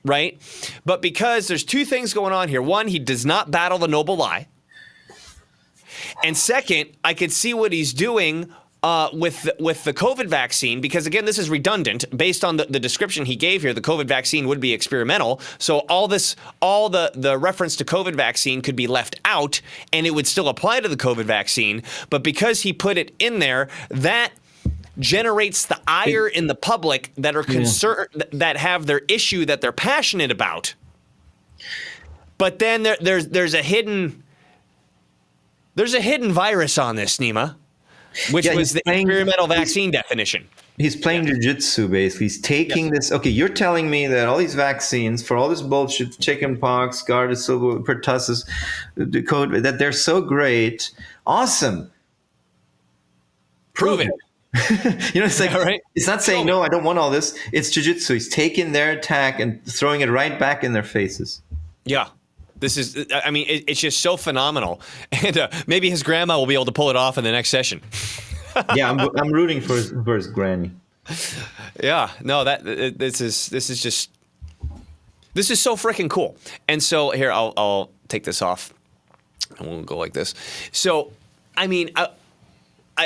right? But because there's two things going on here. One, he does not battle the noble lie. And second, I could see what he's doing with the COVID vaccine, because again, this is redundant based on the description he gave here. The COVID vaccine would be experimental, so all the reference to COVID vaccine could be left out, and it would still apply to the COVID vaccine. But because he put it in there, that generates the ire in the public that are concerned, that have their issue that they're passionate about. But then there's a hidden virus on this, Nima. Which was the experimental vaccine definition. He's playing jujitsu, basically. He's taking this. Okay, you're telling me that all these vaccines for all this bullshit, chickenpox, Gardasil, pertussis, the COVID, that they're so great, awesome. Prove it. It's like, right? It's not saying no, I don't want all this. It's jujitsu. He's taking their attack and throwing it right back in their faces. Yeah. This is, I mean, it's just so phenomenal. And maybe his grandma will be able to pull it off in the next session. Yeah, I'm rooting for his granny. Yeah, no, this is so freaking cool. And so here, I'll take this off and we'll go like this. So, I mean,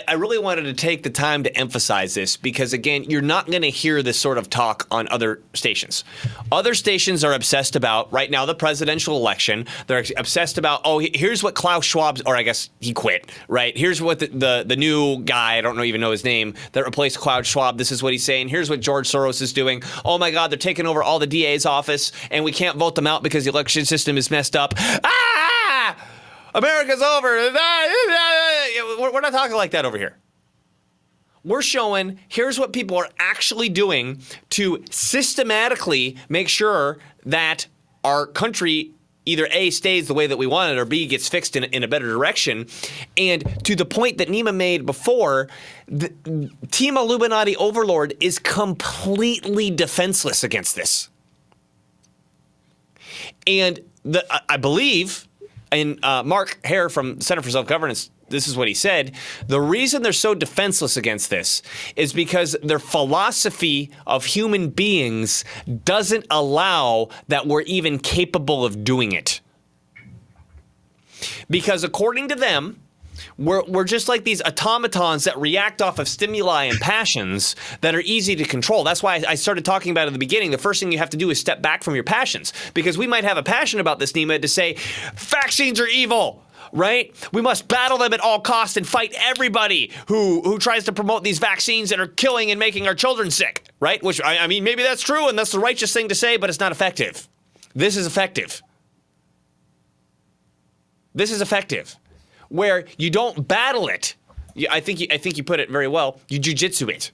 I really wanted to take the time to emphasize this because, again, you're not going to hear this sort of talk on other stations. Other stations are obsessed about, right now, the presidential election. They're obsessed about, here's what Klaus Schwab's, or I guess he quit, right? Here's what the new guy, I don't even know his name, that replaced Klaus Schwab, this is what he's saying. Here's what George Soros is doing. Oh, my God, they're taking over all the DA's office, and we can't vote them out because the election system is messed up. America's over. We're not talking like that over here. We're showing here's what people are actually doing to systematically make sure that our country either A, stays the way that we want it, or B, gets fixed in a better direction. And to the point that Nima made before, the Team Illuminati Overlord is completely defenseless against this. And I believe... And Mark Hare from Center for Self-Governance, this is what he said. The reason they're so defenseless against this is because their philosophy of human beings doesn't allow that we're even capable of doing it. Because according to them, we're just like these automatons that react off of stimuli and passions that are easy to control. That's why I started talking about at the beginning. The first thing you have to do is step back from your passions, because we might have a passion about this, Nima, to say vaccines are evil, right? We must battle them at all costs and fight everybody who tries to promote these vaccines that are killing and making our children sick, right? Which, I mean, maybe that's true and that's the righteous thing to say, but it's not effective. This is effective. This is effective. Where you don't battle it. I think you put it very well. You jujitsu it.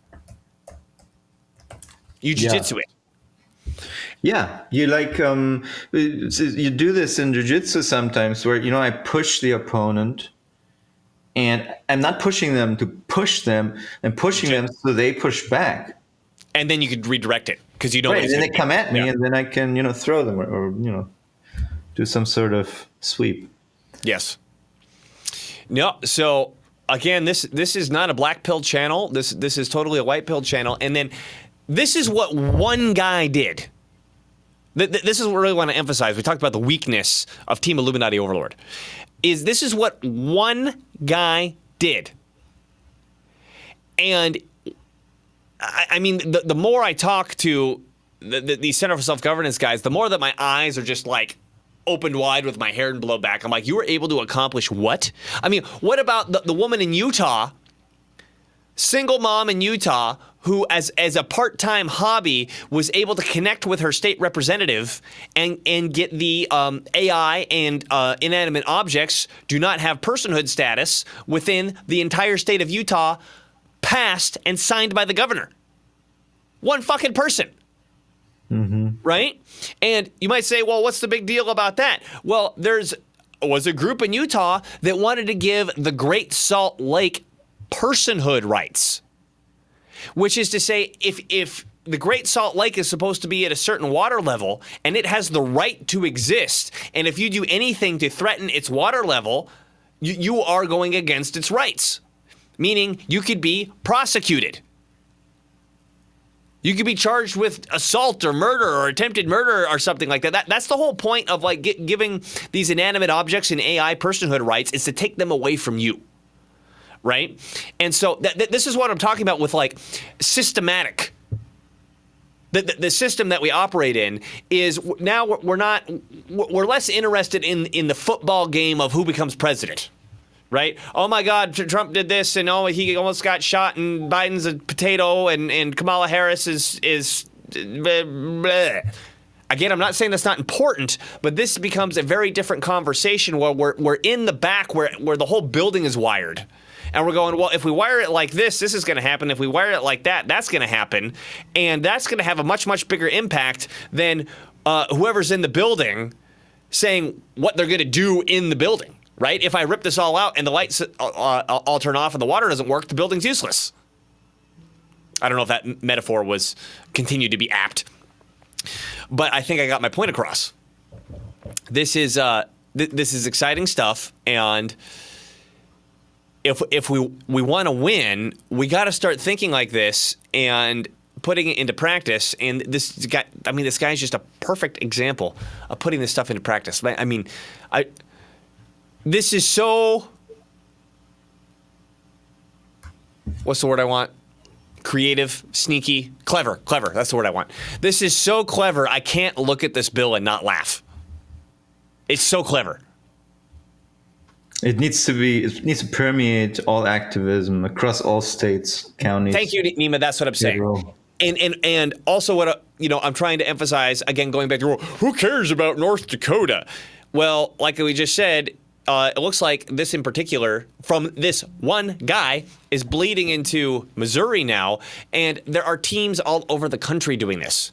You jujitsu it. Yeah, you you do this in jiu-jitsu sometimes where, I push the opponent and I'm not pushing them to push them, I'm pushing them so they push back. And then you could redirect it because you don't. Right, and then they come at me and then I can, throw them or do some sort of sweep. Yes. No, so again, this is not a black-pilled channel. This is totally a white-pilled channel. And then this is what one guy did. This is what I really want to emphasize. We talked about the weakness of Team Illuminati Overlord. This is what one guy did. And I mean, the more I talk to these Center for Self-Governance guys, the more that my eyes are just like opened wide with my hair and blown back. I'm like, you were able to accomplish what? I mean, what about the woman in Utah, single mom in Utah, who as a part-time hobby was able to connect with her state representative and get the AI and inanimate objects do not have personhood status within the entire state of Utah passed and signed by the governor? One fucking person. Mm-hmm. Right? And you might say, well, what's the big deal about that? Well, was a group in Utah that wanted to give the Great Salt Lake personhood rights, which is to say, if the Great Salt Lake is supposed to be at a certain water level, and it has the right to exist. And if you do anything to threaten its water level, you are going against its rights, meaning you could be prosecuted. You could be charged with assault or murder or attempted murder or something like that. That's the whole point of like giving these inanimate objects and AI personhood rights, is to take them away from you, right? And so this is what I'm talking about with like systematic. The system that we operate in is now we're less interested in the football game of who becomes president. Right? Oh my God, Trump did this, and oh, he almost got shot, and Biden's a potato, and Kamala Harris is blah, blah. Again, I'm not saying that's not important, but this becomes a very different conversation where we're in the back where the whole building is wired. And we're going, well, if we wire it like this is going to happen. If we wire it like that, that's going to happen. And that's going to have a much, much bigger impact than whoever's in the building saying what they're going to do in the building. Right? If I rip this all out and the lights all turn off and the water doesn't work, the building's useless. I don't know if that metaphor was continued to be apt, but I think I got my point across. This is exciting stuff, and if we want to win, we got to start thinking like this and putting it into practice. And this guy's just a perfect example of putting this stuff into practice. I mean, this is so, what's the word I want? Creative, sneaky, clever. That's the word I want. This is so clever, I can't look at this bill and not laugh. It's so clever. It needs to permeate all activism across all states, counties. Thank you, Nima. That's what I'm saying. And also what I'm trying to emphasize, again, going back to who cares about North Dakota? Well, like we just said, it looks like this in particular, from this one guy, is bleeding into Missouri now, and there are teams all over the country doing this,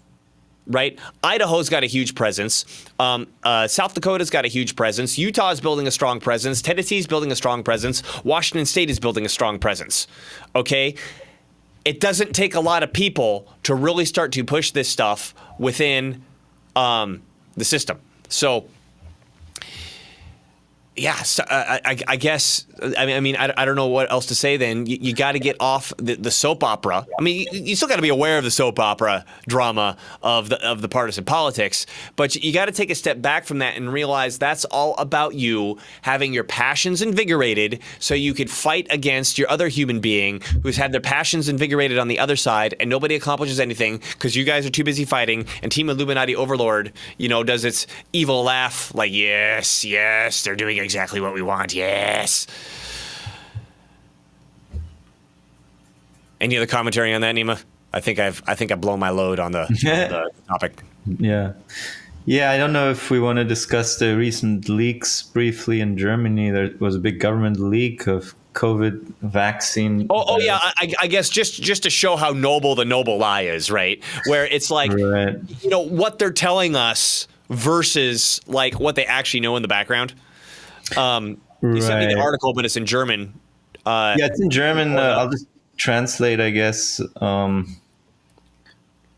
right? Idaho's got a huge presence. South Dakota's got a huge presence. Utah's building a strong presence. Tennessee's building a strong presence. Washington State is building a strong presence, okay? It doesn't take a lot of people to really start to push this stuff within the system. So, yeah, so, I guess. I mean, I don't know what else to say. Then you got to get off the soap opera. I mean, you still got to be aware of the soap opera drama of the partisan politics, but you got to take a step back from that and realize that's all about you having your passions invigorated, so you could fight against your other human being who's had their passions invigorated on the other side, and nobody accomplishes anything because you guys are too busy fighting. And Team Illuminati Overlord, does its evil laugh like, yes, they're doing exactly what we want. Yes. Any other commentary on that, Nima? I think I've blown my load on the topic. Yeah. I don't know if we want to discuss the recent leaks briefly in Germany. There was a big government leak of COVID vaccine. Oh yeah. I guess just to show how noble the noble lie is, right? Where it's like, right. What they're telling us versus like what they actually know in the background. You sent me the article, but it's in German. It's in German. I'll just translate, I guess. I'm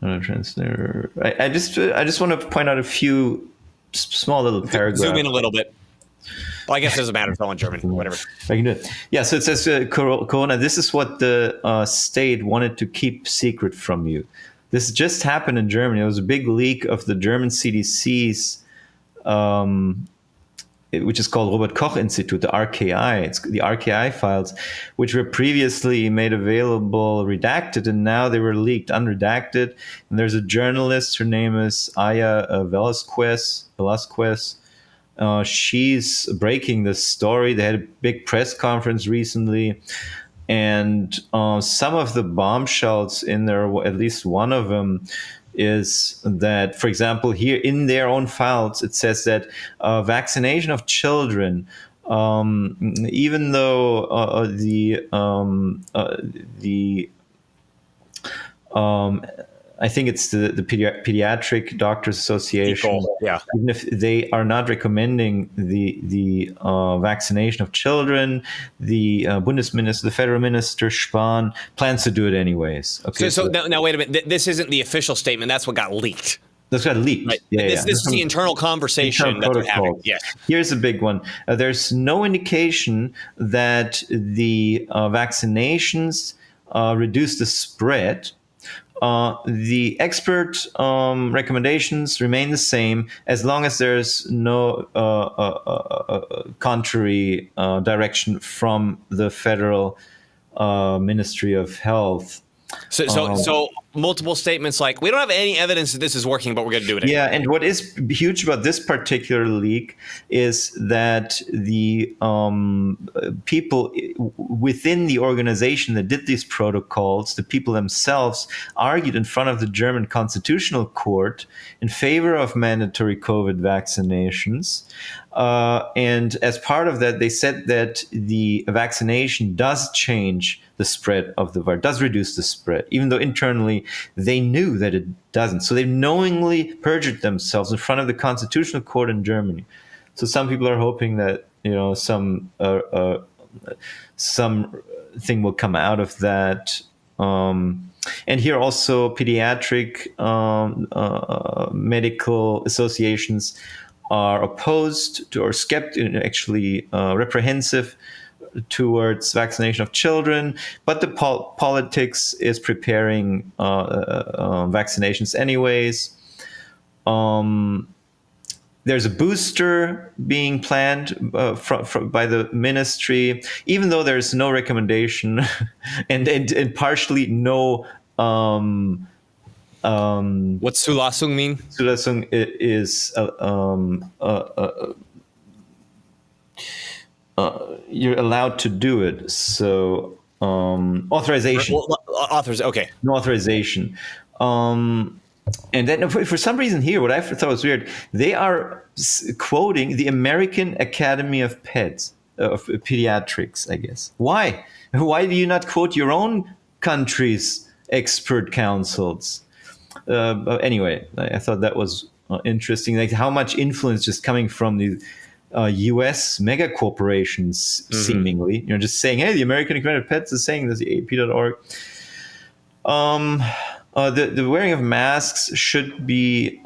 a translator. I just want to point out a few small little paragraphs. Zoom in a little bit. Well, I guess it doesn't matter. It's all in German. Whatever. I can do it. Yeah. So it says, Corona. This is what the state wanted to keep secret from you. This just happened in Germany. It was a big leak of the German CDC's. Which is called Robert Koch Institute, the RKI. It's the RKI files, which were previously made available redacted, and now they were leaked unredacted. And there's a journalist, her name is Aya Velasquez. She's breaking this story. They had a big press conference recently, and some of the bombshells in there, at least one of them, is that, for example, here in their own files, it says that vaccination of children, even though the I think it's the Pediatric Doctors Association. Equal, yeah. Even if they are not recommending the vaccination of children, the Bundesminister, the Federal Minister Spahn plans to do it anyways. Okay, So now wait a minute. This isn't the official statement. That's what got leaked. That's got leaked. Right. Yeah, This is the internal conversation internal that they're having. protocol. Yes. Here's a big one. There's no indication that the vaccinations reduce the spread. The expert recommendations remain the same as long as there's no contrary direction from the Federal Ministry of Health. So multiple statements like, we don't have any evidence that this is working, but we're going to do it anyway. Yeah, and what is huge about this particular leak is that the people within the organization that did these protocols, the people themselves, argued in front of the German Constitutional Court in favor of mandatory COVID vaccinations. And as part of that, they said that the vaccination does change the spread of the virus, does reduce the spread, even though internally they knew that it doesn't. So they've knowingly perjured themselves in front of the Constitutional Court in Germany. So some people are hoping that some thing will come out of that. And here also pediatric medical associations are opposed to or skeptical, actually reprehensive towards vaccination of children, but the politics is preparing vaccinations anyways. There's a booster being planned by the ministry, even though there's no recommendation and partially no. What's Zulassung mean? Zulassung is you're allowed to do it. So authorization. Okay. No authorization. And then for some reason here, what I thought was weird, they are quoting the American Academy of Pediatrics, I guess. Why? Why do you not quote your own country's expert councils? But anyway, I thought that was interesting. Like how much influence just coming from the U.S. mega corporations, seemingly, just saying, "Hey, the American Academy of Pets is saying this." The AP.org. The wearing of masks should be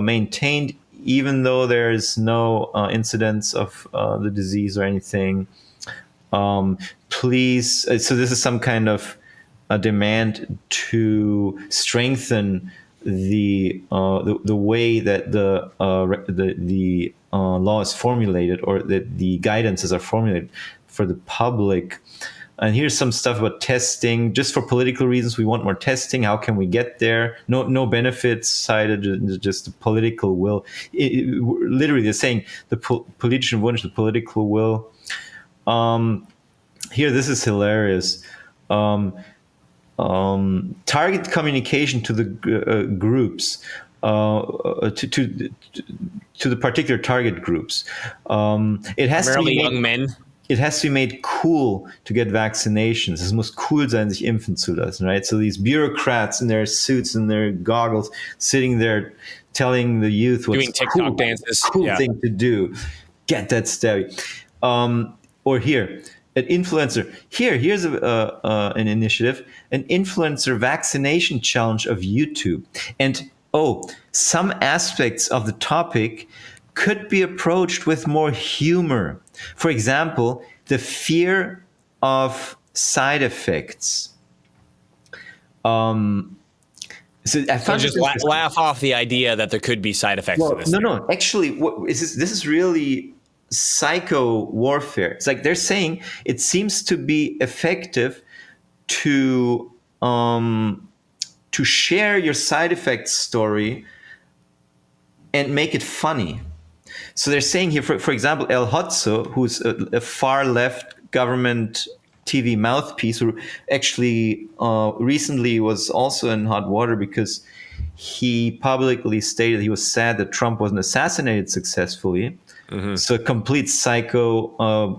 maintained, even though there is no incidence of the disease or anything. Please, so this is some kind of a demand to strengthen the way that the law is formulated, or that the guidances are formulated for the public. And here's some stuff about testing, just for political reasons. We want more testing. How can we get there? No benefits cited, just the political will. Literally, they're saying the politischen Wunsch, the political will. Here, this is hilarious. Target communication to the groups, to the particular target groups. It has to be young men. It has to be made cool to get vaccinations. Es muss cool sein, sich impfen zu lassen, right? So these bureaucrats in their suits and their goggles sitting there telling the youth what's doing TikTok dances. Cool thing to do. Get that stabby. Or here, an influencer. Here's an initiative, an influencer vaccination challenge of YouTube. And some aspects of the topic could be approached with more humor. For example, the fear of side effects. So just laugh off the idea that there could be side effects to this. No. Actually, this is really psycho warfare. It's like they're saying it seems to be effective to share your side effects story and make it funny. So they're saying here, for example, El Hotzo, who's a far left government TV mouthpiece, who actually recently was also in hot water because he publicly stated he was sad that Trump wasn't assassinated successfully. So a complete psycho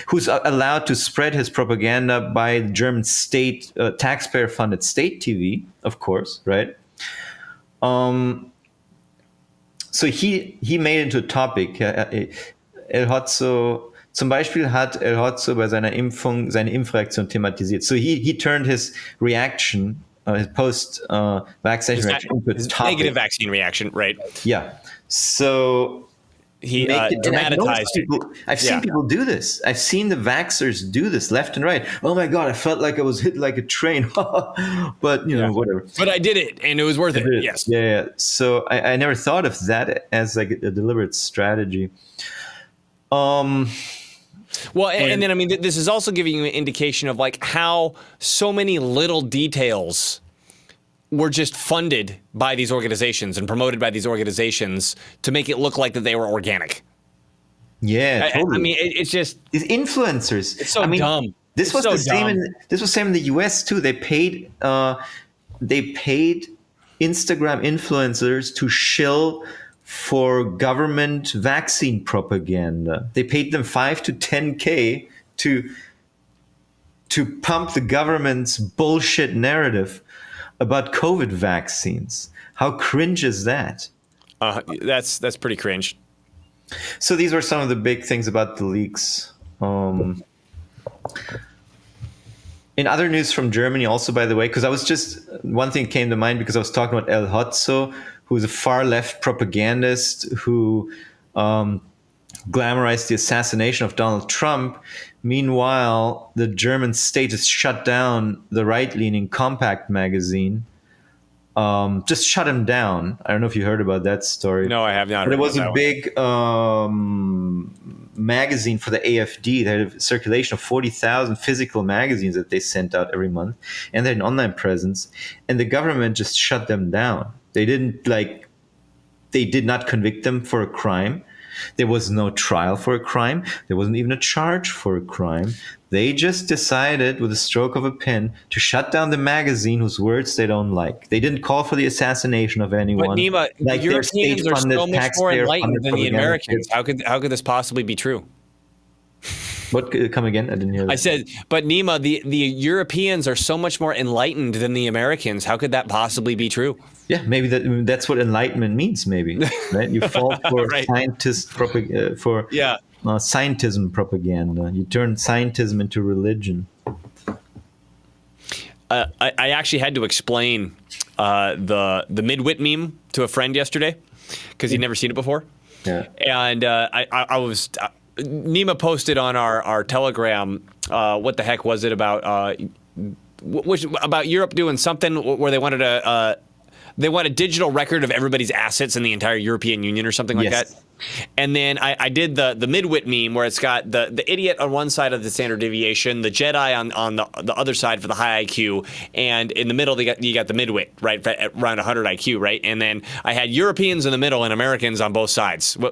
who's allowed to spread his propaganda by German state, taxpayer-funded state TV, of course, right? So he made it into a topic. El Hotzo, zum Beispiel hat El Hotzo bei seiner Impfung seine Impfreaktion thematisiert. So he turned his reaction, his post-vaccination reaction into a His topic. negative vaccine reaction, right? Yeah. So He make it, and dramatized it. I've seen people do this. I've seen the vaxxers do this left and right. Oh my God, I felt like I was hit like a train. But, whatever. But I did it, and it was worth it. Yes. Yeah. So I never thought of that as like a deliberate strategy. Well, and then, I mean, this is also giving you an indication of like how so many little details were just funded by these organizations and promoted by these organizations to make it look like that they were organic. Yeah, totally. I mean, it's just these influencers. It's so dumb. This was the same. This was same in the U.S. too. They paid Instagram influencers to shill for government vaccine propaganda. They paid them $5,000 to $10,000 to pump the government's bullshit narrative about COVID vaccines. How cringe is that? That's pretty cringe. So these were some of the big things about the leaks. In other news from Germany also, by the way, because one thing came to mind because I was talking about El Hotzo, who's a far left propagandist who glamorized the assassination of Donald Trump. Meanwhile, the German state has shut down the right-leaning Compact magazine. Just shut him down. I don't know if you heard about that story. No, I have not. But it was a big magazine for the AfD. They had a circulation of 40,000 physical magazines that they sent out every month, and they had an online presence. And the government just shut them down. They did not convict them for a crime. There was no trial for a crime. There wasn't even a charge for a crime. They just decided with a stroke of a pen to shut down the magazine whose words they don't like. They didn't call for the assassination of anyone. But Nima, like the Europeans are so much more enlightened than the Americans. How could this possibly be true? What? Come again? I didn't hear that. I said, but Nima, the Europeans are so much more enlightened than the Americans. How could that possibly be true? Yeah, maybe that's what enlightenment means. Maybe, right? You fall for right. Scientism propaganda. You turn scientism into religion. I actually had to explain the midwit meme to a friend yesterday because he'd never seen it before. Yeah, and I was. Nima posted on our Telegram. What the heck was it about? About Europe doing something where they wanted a digital record of everybody's assets in the entire European Union or something like that. And then I did the midwit meme where it's got the idiot on one side of the standard deviation, the Jedi on the other side for the high IQ, and in the middle you got the midwit, right, at around 100 IQ, right? And then I had Europeans in the middle and Americans on both sides. Well,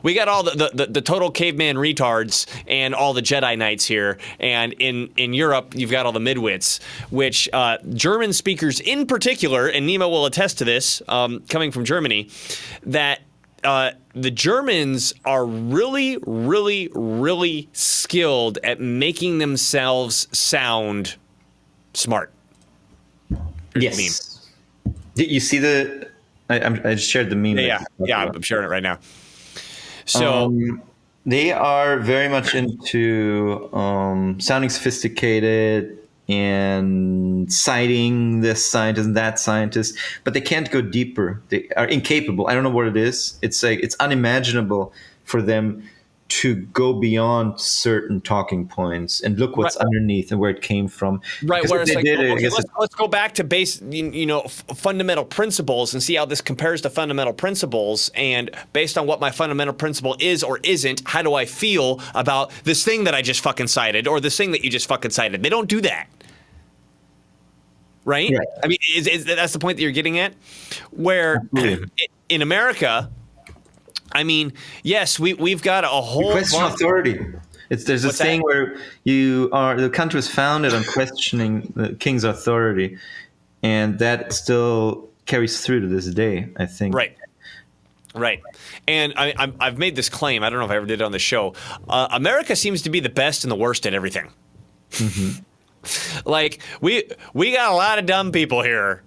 we got all the total caveman retards and all the Jedi Knights here, and in Europe you've got all the midwits, which German speakers in particular, and Nima will attest to this, coming from Germany, that the Germans are really, really, really skilled at making themselves sound smart. Yes. Did you see the? I just shared the meme. Yeah. I'm sharing it right now. So they are very much into sounding sophisticated and citing this scientist and that scientist, but they can't go deeper. They are incapable. I don't know what it is. It's like it's unimaginable for them to go beyond certain talking points and look what's underneath and where it came from. Right. Where it's like, let's go back to fundamental principles and see how this compares to fundamental principles. And based on what my fundamental principle is or isn't, how do I feel about this thing that I just fucking cited or this thing that you just fucking cited? They don't do that. Right? I mean, that's the point that you're getting at? Where in America, I mean, yes, we've got a whole you question authority. There's a thing where the country was founded on questioning the king's authority, and that still carries through to this day, I think. Right. Right. And I've made this claim. I don't know if I ever did it on the show. America seems to be the best and the worst at everything. Mm-hmm. Like, we got a lot of dumb people here.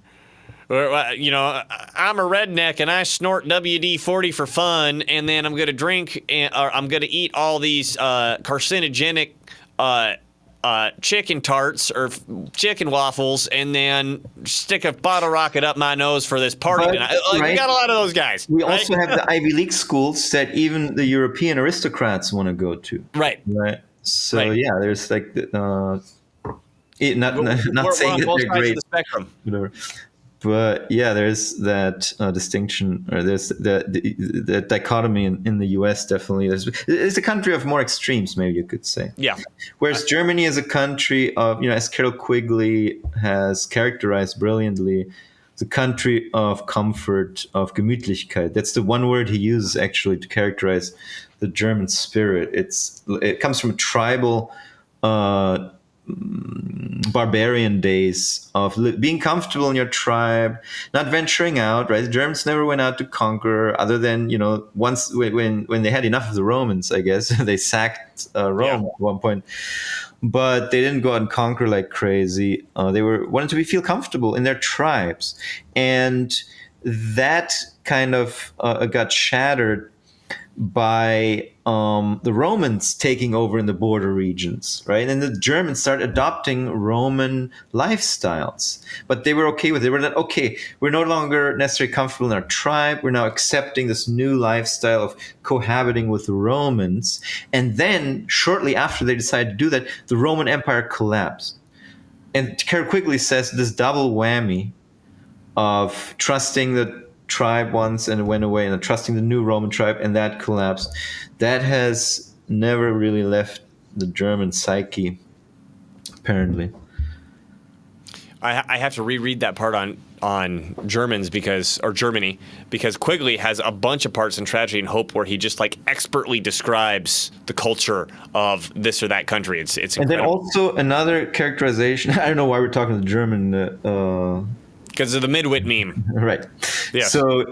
You know, I'm a redneck and I snort WD-40 for fun, and then I'm going to drink or I'm going to eat all these carcinogenic chicken tarts or chicken waffles, and then stick a bottle rocket up my nose for this party tonight. Like, we got a lot of those guys. We right? also have the Ivy League schools that even the European aristocrats want to go to. Right. So Right. yeah, there's like not saying that both they're sides great, of the spectrum. whatever. But yeah, there's that distinction, or there's the dichotomy in the U.S. Definitely, it's a country of more extremes, maybe you could say. Yeah. Whereas Germany is a country of, as Carol Quigley has characterized brilliantly, it's a country of comfort, of Gemütlichkeit. That's the one word he uses actually to characterize the German spirit. It comes from tribal. Barbarian days of being comfortable in your tribe, not venturing out. Right, the Germans never went out to conquer, other than once when they had enough of the Romans, I guess they sacked Rome at one point. But they didn't go out and conquer like crazy. They wanted to feel comfortable in their tribes, and that kind of got shattered by the Romans taking over in the border regions, right? And the Germans started adopting Roman lifestyles, but they were okay with it. They were not okay. We're no longer necessarily comfortable in our tribe. We're now accepting this new lifestyle of cohabiting with the Romans. And then shortly after they decided to do that, the Roman Empire collapsed. And Carol Quigley says this double whammy of trusting the tribe once and it went away, and trusting the new Roman tribe, and that collapsed. That has never really left the German psyche, apparently. I have to reread that part on Germany because Quigley has a bunch of parts in Tragedy and Hope where he just like expertly describes the culture of this or that country. It's incredible. And then also another characterization. I don't know why we're talking to German. Because of the Midwit meme. Right. Yeah. So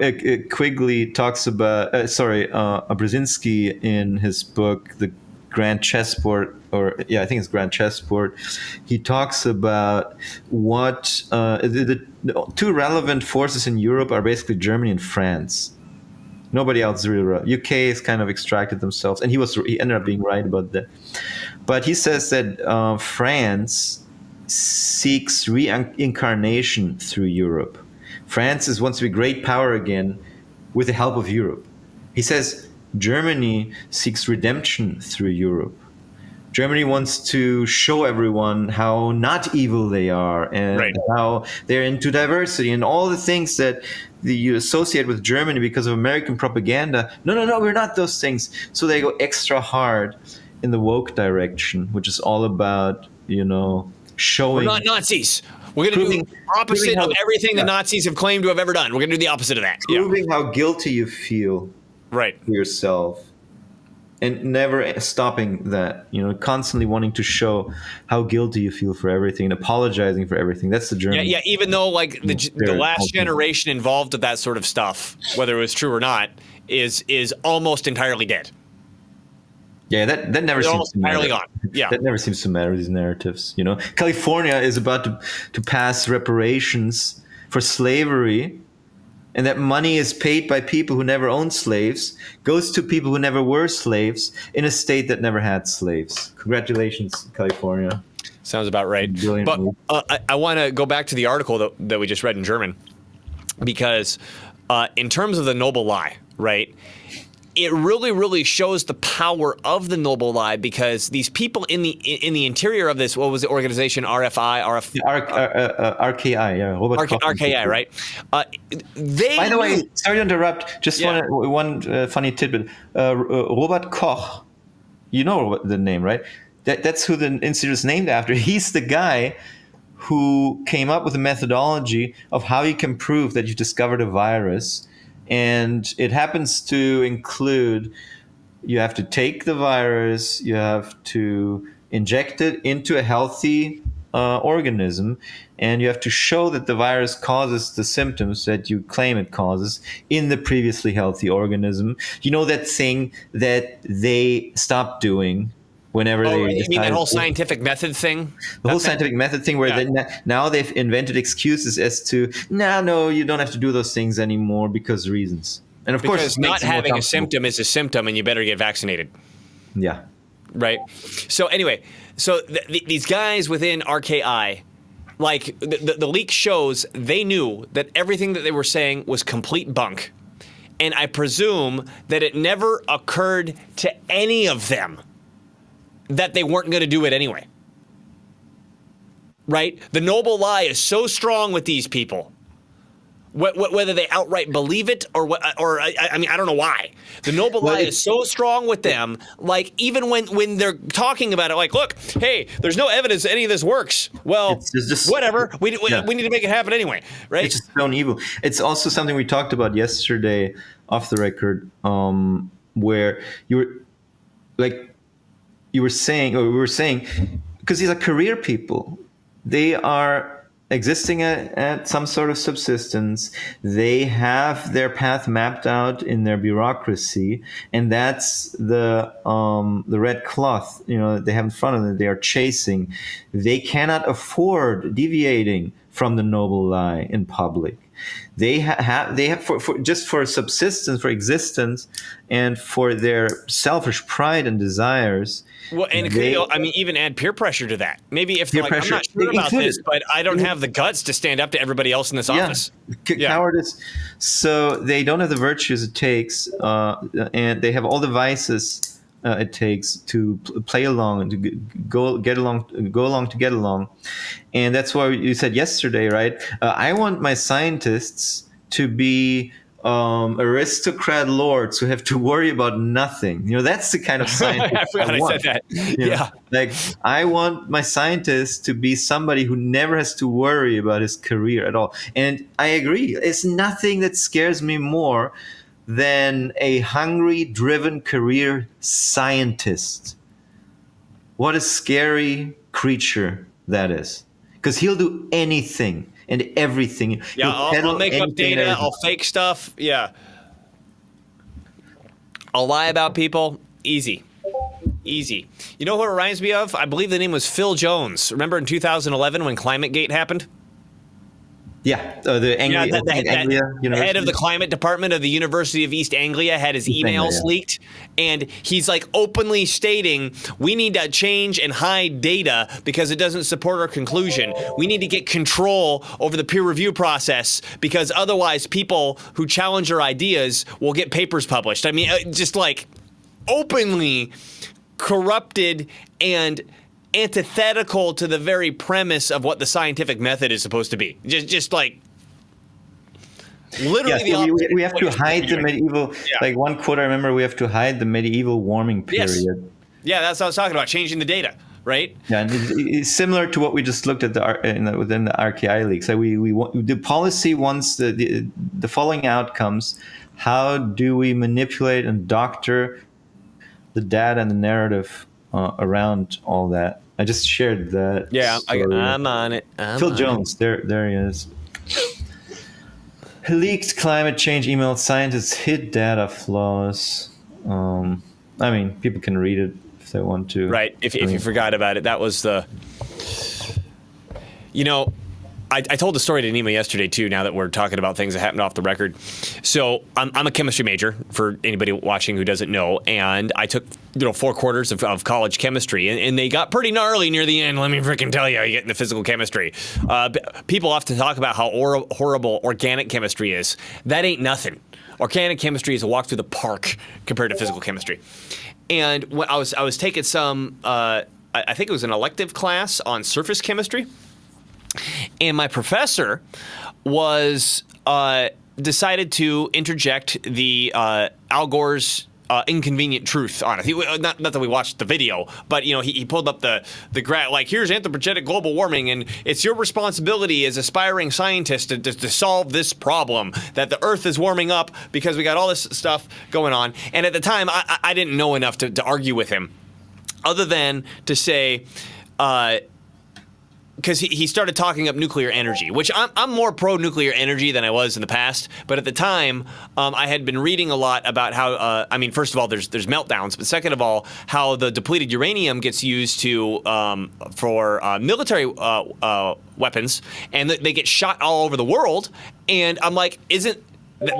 Quigley talks about, Brzezinski in his book, The Grand Chessboard, I think it's Grand Chessboard. He talks about what the two relevant forces in Europe are basically Germany and France. Nobody else is really. UK has kind of extracted themselves, and he ended up being right about that. But he says that France seeks reincarnation through Europe. France wants to be great power again with the help of Europe. He says Germany seeks redemption through Europe. Germany wants to show everyone how not evil they are, and how they're into diversity and all the things that you associate with Germany because of American propaganda. No, we're not those things. So they go extra hard in the woke direction, which is all about, showing. We're not Nazis. We're going to do the opposite of everything the Nazis have claimed to have ever done. We're going to do the opposite of that. Proving how guilty you feel for yourself. And never stopping that, constantly wanting to show how guilty you feel for everything and apologizing for everything. That's the German. Yeah, even though like the last generation involved with that sort of stuff, whether it was true or not, is almost entirely dead. Yeah, that never seems to matter. Gone. Yeah, that never seems to matter. These narratives, California is about to pass reparations for slavery, and that money is paid by people who never owned slaves, goes to people who never were slaves in a state that never had slaves. Congratulations, California. Sounds about right. Brilliant but move. I want to go back to the article that we just read in German, because in terms of the noble lie, right? It really, really shows the power of the noble lie, because these people in the interior of this, what was the organization? RFI, RKI, yeah, RKI, right? They. By the way, sorry to interrupt. Just one funny tidbit. Robert Koch, you know the name, right? That's who the institute is named after. He's the guy who came up with a methodology of how you can prove that you discovered a virus. And it happens to include, you have to take the virus, you have to inject it into a healthy organism, and you have to show that the virus causes the symptoms that you claim it causes in the previously healthy organism. You know, that thing that they stopped doing whenever they You mean that decided whole scientific method thing? the whole scientific method thing, where now they've invented excuses as to no, you don't have to do those things anymore because reasons. And of course, Because not having a symptom is a symptom, and you better get vaccinated. Yeah. Right. So anyway, these guys within RKI, like the leak shows, they knew that everything that they were saying was complete bunk. And I presume that it never occurred to any of them that they weren't going to do it anyway. Right? The noble lie is so strong with these people. Whether they outright believe it or I mean, I don't know why. The noble lie is so strong with them. Like, even when they're talking about it, like, look, hey, there's no evidence that any of this works. Well, it's just, whatever. We need to make it happen anyway, right? It's just shown evil. It's also something we talked about yesterday off the record, where we were saying, because these are career people, they are existing at some sort of subsistence. They have their path mapped out in their bureaucracy, and that's the red cloth, they have in front of them. They are chasing. They cannot afford deviating from the noble lie in public. They have for just for subsistence, for existence, and for their selfish pride and desires. Well, and it could, even add peer pressure to that. Maybe if they're like, I'm not sure about this, but I don't have the guts to stand up to everybody else in this office. Cowardice. So they don't have the virtues it takes, and they have all the vices it takes to play along and to go along to get along. And that's why you said yesterday, right? I want my scientists to be aristocrat lords who have to worry about nothing. That's the kind of scientist I forgot I said that. Yeah. Like, I want my scientist to be somebody who never has to worry about his career at all. And I agree. It's nothing that scares me more than a hungry, driven career scientist. What a scary creature that is. Because he'll do anything and everything. Yeah, I'll make up data. I'll fake stuff. Yeah. I'll lie about people. Easy. You know who it reminds me of? I believe the name was Phil Jones. Remember in 2011 when ClimateGate happened? Yeah, the Anglia University. The head of the climate department of the University of East Anglia had his emails leaked, and he's like openly stating, we need to change and hide data because it doesn't support our conclusion. We need to get control over the peer review process because otherwise people who challenge our ideas will get papers published. I mean, just like openly corrupted and antithetical to the very premise of what the scientific method is supposed to be. Just like literally the opposite. We have to hide the medieval, like one quote I remember, we have to hide the medieval warming period. Yes. Yeah, that's what I was talking about, changing the data, right? Yeah, and it's similar to what we just looked at within the RKI leaks. So the policy wants the following outcomes. How do we manipulate and doctor the data and the narrative around all that? I just shared that. Yeah, I'm on it. Phil Jones, there he is. Leaked climate change email scientists hid data flaws. People can read it if they want to. Right. If you forgot about it, that was the. I told the story to Nima yesterday too. Now that we're talking about things that happened off the record, so I'm a chemistry major for anybody watching who doesn't know, and I took 4 quarters of college chemistry, and they got pretty gnarly near the end. Let me freaking tell you, you get into physical chemistry. People often talk about how horrible organic chemistry is. That ain't nothing. Organic chemistry is a walk through the park compared to physical chemistry. And when I was taking some, I think it was an elective class on surface chemistry. And my professor was decided to interject the Al Gore's inconvenient truth on it. Not that we watched the video, but he pulled up the graph, like, here's anthropogenic global warming, and it's your responsibility as aspiring scientists to solve this problem, that the Earth is warming up because we got all this stuff going on. And at the time, I didn't know enough to argue with him, other than to say, because he started talking up nuclear energy, which I'm more pro-nuclear energy than I was in the past. But at the time, I had been reading a lot about how, first of all, there's meltdowns, but second of all, how the depleted uranium gets used for military weapons, and they get shot all over the world. And I'm like,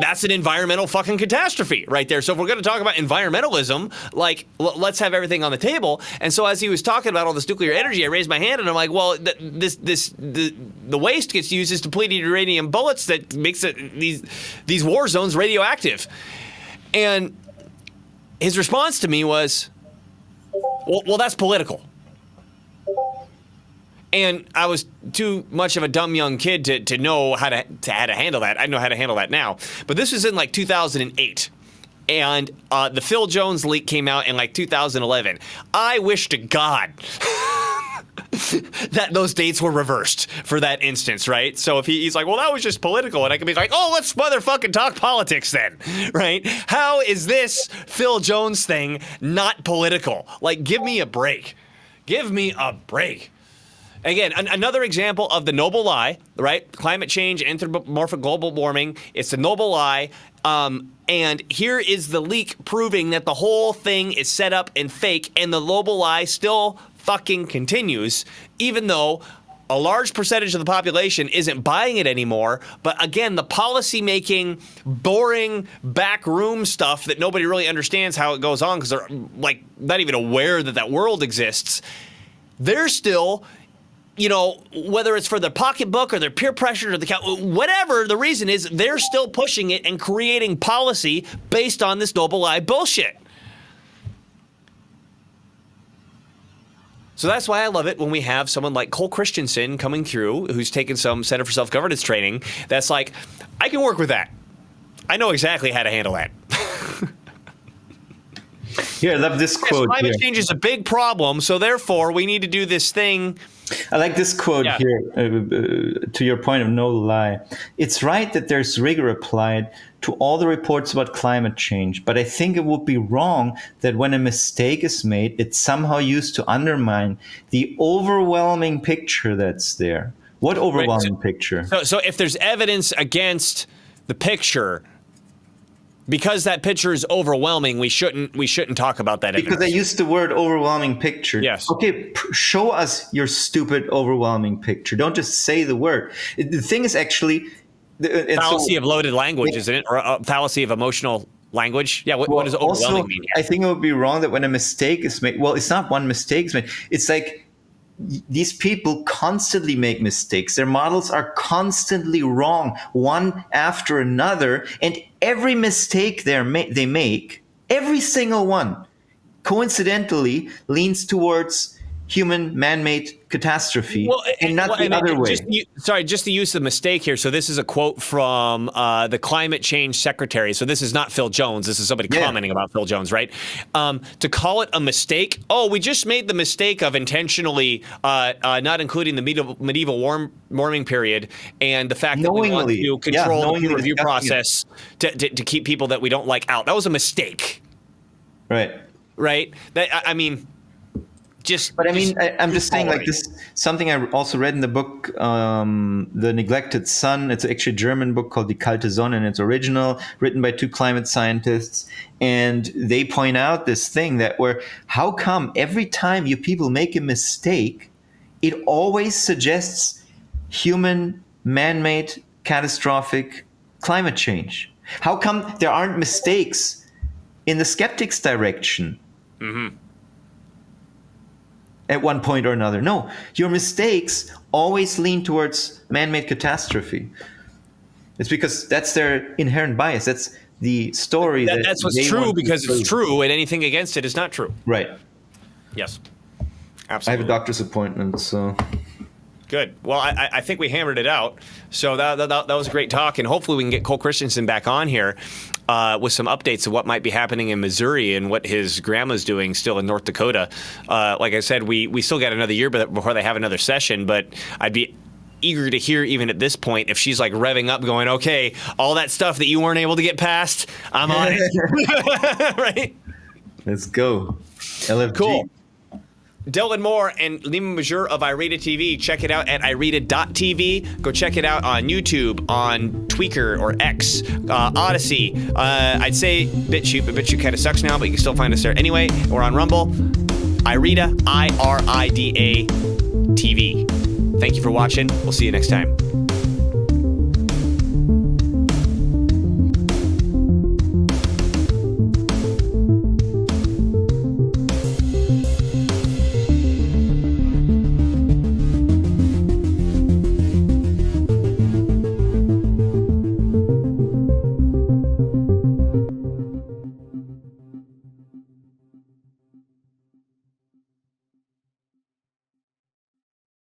that's an environmental fucking catastrophe right there. So if we're going to talk about environmentalism, like, let's have everything on the table. And so as he was talking about all this nuclear energy, I raised my hand and I'm like, well, the waste gets used as depleted uranium bullets that makes these war zones radioactive. And his response to me was, well, that's political. And I was too much of a dumb young kid to know how to handle that. I know how to handle that now. But this was in like 2008. And the Phil Jones leak came out in like 2011. I wish to God that those dates were reversed for that instance, right? So if he's like, well, that was just political. And I can be like, oh, let's motherfucking talk politics then, right? How is this Phil Jones thing not political? Like, give me a break. Give me a break. Again, another example of the noble lie, right? Climate change, anthropomorphic global warming. It's the noble lie. And here is the leak proving that the whole thing is set up and fake, and the noble lie still fucking continues, even though a large percentage of the population isn't buying it anymore. But again, the policy-making, boring, backroom stuff that nobody really understands how it goes on because they're like not even aware that world exists. They're still, whether it's for their pocketbook or their peer pressure or whatever the reason is, they're still pushing it and creating policy based on this noble lie bullshit. So that's why I love it when we have someone like Cole Christensen coming through who's taken some Center for Self-Governance training that's like, I can work with that. I know exactly how to handle that. Here, I love this quote. Climate change is a big problem, so therefore we need to do this thing. I like this quote here, to your point of no lie. It's right that there's rigor applied to all the reports about climate change, but I think it would be wrong that when a mistake is made, it's somehow used to undermine the overwhelming picture that's there. What overwhelming picture? So if there's evidence against the picture, because that picture is overwhelming, we shouldn't talk about that evidence. Because I used the word overwhelming picture. Yes. Okay, show us your stupid overwhelming picture. Don't just say the word. The thing is actually... fallacy of loaded language, isn't it? Or a fallacy of emotional language? Yeah, what does overwhelming mean here? I think it would be wrong that when a mistake is made... Well, it's not one mistake is made. It's like these people constantly make mistakes. Their models are constantly wrong, one after another, and every mistake they make, every single one, coincidentally leans towards human man-made catastrophe, and not the other way. Just the use of mistake here. So this is a quote from the climate change secretary. So this is not Phil Jones. This is somebody commenting about Phil Jones, right? To call it a mistake. Oh, we just made the mistake of intentionally not including the medieval warming period and the fact that we want to control the peer review process to keep people that we don't like out. That was a mistake. Right. Right. I mean... I'm just saying, like, this something I also read in the book, The Neglected Sun. It's actually a German book called Die Kalte Sonne in its original, written by two climate scientists. And they point out this thing how come every time you people make a mistake, it always suggests human, man-made, catastrophic climate change? How come there aren't mistakes in the skeptics' direction? Mm-hmm. At one point or another. No, your mistakes always lean towards man-made catastrophe. It's because that's their inherent bias. That's the story. That's what's true because it's true, and anything against it is not true. Right. Yes. Absolutely. I have a doctor's appointment, so... Good. Well, I think we hammered it out. So that was a great talk, and hopefully we can get Cole Christensen back on here with some updates of what might be happening in Missouri and what his grandma's doing still in North Dakota. Like I said, we still got another year before they have another session, but I'd be eager to hear even at this point if she's like revving up going, okay, all that stuff that you weren't able to get past, I'm on it. Right? Let's go. LFG. Cool. Dylan Moore and Nima Majur of Irita TV. Check it out at irita.tv. Go check it out on YouTube, on Tweaker or X, Odyssey. I'd say BitChute, but BitChute kind of sucks now, but you can still find us there anyway. We're on Rumble. Irita, IRIDA TV. Thank you for watching. We'll see you next time.